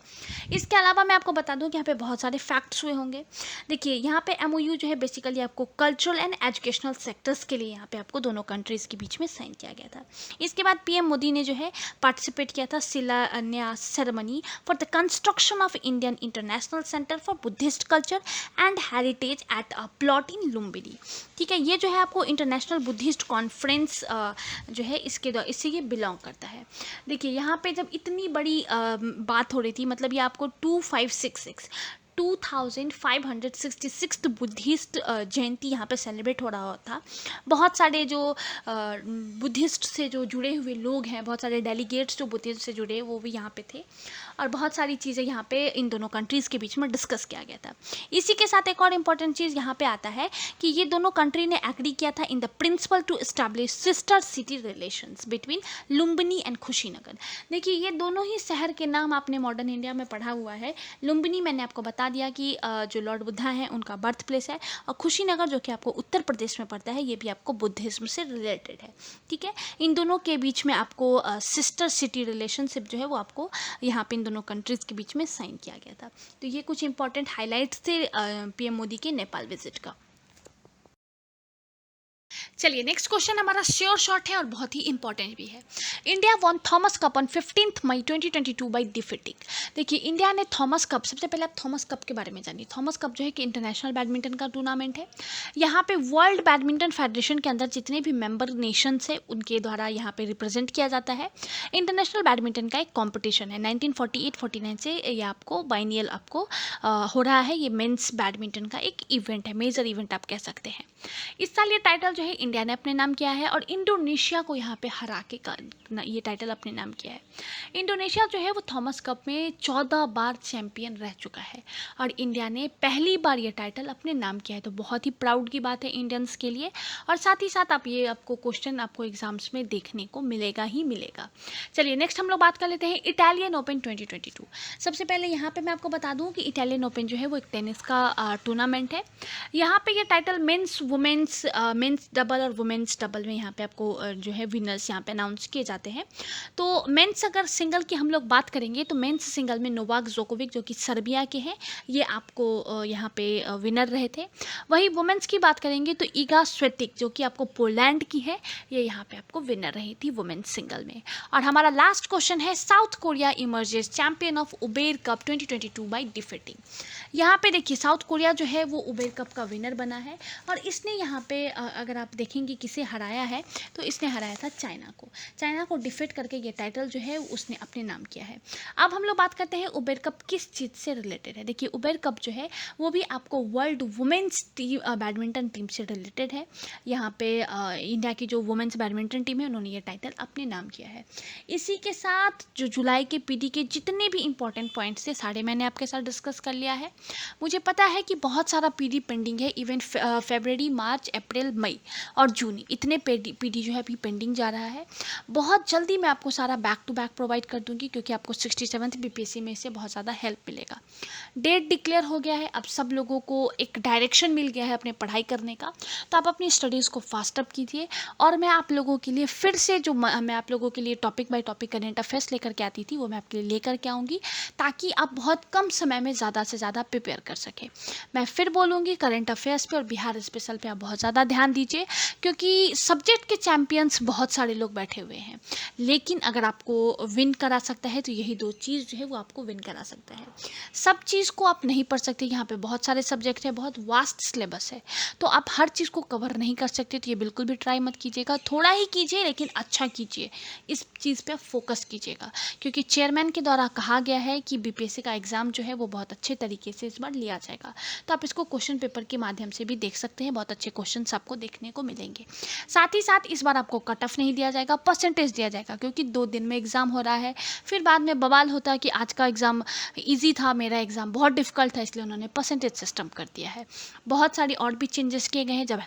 इसके अलावा मैं आपको बता दूं कि यहाँ पे बहुत सारे फैक्ट्स हुए होंगे। देखिए यहाँ पे MOU जो है बेसिकली आपको कल्चरल एंड एजुकेशनल सेक्टर्स के लिए यहाँ पे आपको दोनों कंट्रीज़ के बीच में साइन किया गया था। इसके बाद PM मोदी ने जो है पार्टिसिपेट किया था शिलान्यास ceremony for the construction of Indian International Centre for Buddhist culture and heritage at plot in Lumbini. ठीक है, ये जो है आपको इंटरनेशनल बुद्धिस्ट कॉन्फ्रेंस जो है इससे ये बिलोंग करता है। देखिए यहाँ पे जब इतनी बड़ी बात हो रही थी, मतलब ये आपको 2566 बुद्धिस्ट जयंती यहाँ पे सेलिब्रेट हो रहा था। बहुत सारे जो बुद्धिस्ट से जो जुड़े हुए लोग हैं, बहुत सारे डेलीगेट्स जो बुद्धिस्ट से जुड़े वो भी यहाँ पे थे और बहुत सारी चीज़ें यहाँ पे इन दोनों कंट्रीज़ के बीच में डिस्कस किया गया था। इसी के साथ एक और इम्पॉर्टेंट चीज़ यहाँ पे आता है कि ये दोनों कंट्री ने एग्री किया था in the principle to establish sister city relations between Lumbini and Kushinagar. देखिए ये दोनों ही शहर के नाम आपने मॉडर्न इंडिया में पढ़ा हुआ है। लुम्बिनी मैंने आपको बता दिया कि जो लॉर्ड बुद्धा हैं उनका बर्थ प्लेस है, और कुशीनगर जो कि आपको उत्तर प्रदेश में पड़ता है ये भी आपको बुद्धिज्म से रिलेटेड है। ठीक है, इन दोनों के बीच में आपको सिस्टर सिटी रिलेशनशिप जो है वो आपको यहाँ पे इन दोनों कंट्रीज़ के बीच में साइन किया गया था। तो ये कुछ इंपॉर्टेंट हाइलाइट्स थे PM मोदी के नेपाल विजिट का। चलिए नेक्स्ट क्वेश्चन हमारा श्योर शॉर्ट है और बहुत ही इंपॉर्टेंट भी है। India won Thomas Cup on 15 May 2022 by defeating. देखिए इंडिया ने थॉमस कप, सबसे पहले आप थॉमस कप के बारे में जानिए। थॉमस कप जो है कि इंटरनेशनल बैडमिंटन का टूर्नामेंट है। यहाँ पे वर्ल्ड बैडमिंटन फेडरेशन के अंदर जितने भी मेंबर नेशंस है उनके द्वारा यहाँ पे रिप्रेजेंट किया जाता है। इंटरनेशनल बैडमिंटन का एक कॉम्पिटिशन है। 1948-49 से ये आपको बाइनियल आपको हो रहा है। ये मेंस बैडमिंटन का एक इवेंट है, मेजर इवेंट आप कह सकते हैं। इस साल ये टाइटल जो है इंडिया ने अपने नाम किया है और इंडोनेशिया को यहाँ पे हरा के ये टाइटल अपने नाम किया है। इंडोनेशिया जो है वो थॉमस कप में 14 बार चैंपियन रह चुका है और इंडिया ने पहली बार ये टाइटल अपने नाम किया है। तो बहुत ही प्राउड की बात है इंडियंस के लिए। और साथ ही साथ आपको क्वेश्चन आपको एग्जाम्स में देखने को मिलेगा ही मिलेगा। चलिए नेक्स्ट हम लोग बात कर लेते हैं इटालियन ओपन 2022। सबसे पहले यहाँ पे मैं आपको बता दूँ कि इटालियन ओपन जो है वो एक टेनिस का टूर्नामेंट है। यहाँ पे ये टाइटल मेंस डबल और वुमेन्स डबल में यहाँ पे आपको जो है विनर्स यहाँ पे अनाउंस किए जाते हैं। तो मेंस अगर सिंगल की हम लोग बात करेंगे तो मेंस सिंगल में नोवाक जोकोविक जो कि सर्बिया के हैं ये आपको यहाँ पे विनर रहे थे। वही वुमेन्स की बात करेंगे तो ईगा स्विएटेक जो कि आपको पोलैंड की है ये यहाँ पे आपको विनर रही थी वुमेन्स सिंगल में। और हमारा लास्ट क्वेश्चन है south Korea emerges champion of Uber cup 2022 by defeating. यहाँ पे देखिए साउथ कोरिया जो है वो उबेर कप का विनर बना है और इसने यहाँ पे अगर आप देखेंगे किसे हराया है तो इसने हराया था चाइना को डिफीट करके ये टाइटल जो है उसने अपने नाम किया है। अब हम लोग बात करते हैं उबेर कप किस चीज़ से रिलेटेड है। देखिए उबेर कप जो है वो भी आपको world women's team badminton team से रिलेटेड है। यहाँ पे इंडिया की जो वुमेन्स बैडमिंटन टीम है उन्होंने ये टाइटल अपने नाम किया है। इसी के साथ जो जुलाई के PD के जितने भी इंपॉर्टेंट पॉइंट्स थे सारे मैंने आपके साथ डिस्कस कर लिया है। मुझे पता है कि बहुत सारा PD पेंडिंग है। इवन फरवरी, मार्च, अप्रैल, मई और जून इतने PD जो है अभी पेंडिंग जा रहा है। बहुत जल्दी मैं आपको सारा बैक टू बैक प्रोवाइड कर दूंगी क्योंकि आपको 67th BPSC में से बहुत ज़्यादा हेल्प मिलेगा। डेट डिक्लेयर हो गया है, अब सब लोगों को एक डायरेक्शन मिल गया है अपने पढ़ाई करने का। तो आप अपनी स्टडीज़ को फास्ट अप कीजिए और मैं आप लोगों के लिए फिर से जो मैं आप लोगों के लिए topic by topic current affairs लेकर के आती थी वो मैं आपके लिए लेकर के आऊँगी ताकि आप बहुत कम समय में ज़्यादा से ज़्यादा प्रिपेयर कर सकें। मैं फिर बोलूँगी करंट अफेयर्स पे और बिहार स्पेशल पे आप बहुत ज़्यादा ध्यान दीजिए क्योंकि सब्जेक्ट के चैंपियंस बहुत सारे लोग बैठे हुए हैं, लेकिन अगर आपको विन करा सकता है तो यही दो चीज़ जो है वो आपको विन करा सकता है। सब चीज़ को आप नहीं पढ़ सकते, यहाँ पे बहुत सारे सब्जेक्ट हैं, बहुत वास्ट सिलेबस है, तो आप हर चीज़ को कवर नहीं कर सकते। तो ये बिल्कुल भी ट्राई मत कीजिएगा, थोड़ा ही कीजिए लेकिन अच्छा कीजिए, इस चीज़ पे फोकस कीजिएगा क्योंकि चेयरमैन के द्वारा कहा गया है कि BPSC का एग्ज़ाम जो है वो बहुत अच्छे तरीके से इस बार लिया जाएगा। तो आप इसको क्वेश्चन पेपर के माध्यम से भी देख सकते हैं, बहुत अच्छे क्वेश्चन आपको देखने को मिल मिलेंगे। साथ ही साथ इस बार आपको कट ऑफ नहीं दिया जाएगा, परसेंटेज दिया जाएगा, क्योंकि 2 दिन में एग्ज़ाम हो रहा है। फिर बाद में बवाल होता है कि आज का एग्ज़ाम ईज़ी था, मेरा एग्ज़ाम बहुत डिफ़िकल्ट था, इसलिए उन्होंने परसेंटेज सिस्टम कर दिया है। बहुत सारी और भी चेंजेस किए गए हैं। जब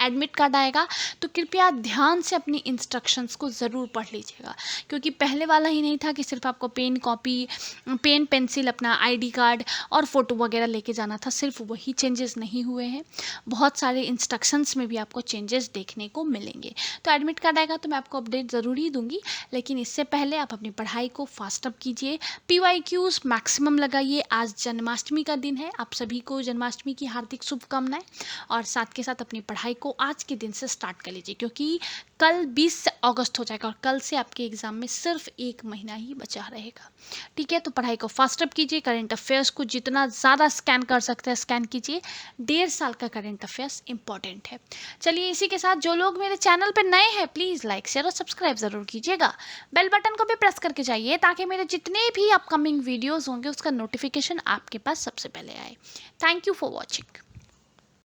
एडमिट कार्ड आएगा तो कृपया ध्यान से अपनी इंस्ट्रक्शंस को ज़रूर पढ़ लीजिएगा, क्योंकि पहले वाला ही नहीं था कि सिर्फ आपको पेन पेंसिल, अपना आईडी कार्ड और फ़ोटो वगैरह लेके जाना था। सिर्फ वही चेंजेस नहीं हुए हैं, बहुत सारे इंस्ट्रक्शंस में भी आपको चेंजेस देखने को मिलेंगे। तो एडमिट कार्ड आएगा तो मैं आपको अपडेट ज़रूर ही दूंगी, लेकिन इससे पहले आप अपनी पढ़ाई को फास्ट अप कीजिए, PYQs मैक्सिमम लगाइए। आज जन्माष्टमी का दिन है, आप सभी को जन्माष्टमी की हार्दिक शुभकामनाएं। और साथ के साथ अपनी पढ़ाई को आज के दिन से स्टार्ट कर लीजिए, क्योंकि कल 20 अगस्त हो जाएगा और कल से आपके एग्ज़ाम में सिर्फ 1 महीना ही बचा रहेगा। ठीक है, तो पढ़ाई को फास्ट अप कीजिए, करंट अफेयर्स को जितना ज़्यादा स्कैन कर सकते हैं स्कैन कीजिए। 1.5 साल का करंट अफेयर्स इंपॉर्टेंट है। चलिए, इसी के साथ जो लोग मेरे चैनल पर नए हैं प्लीज़ लाइक शेयर और सब्सक्राइब ज़रूर कीजिएगा। बेल बटन को भी प्रेस करके जाइए, ताकि मेरे जितने भी अपकमिंग वीडियोज़ होंगे उसका नोटिफिकेशन आपके पास सबसे पहले आए। Thank you for watching.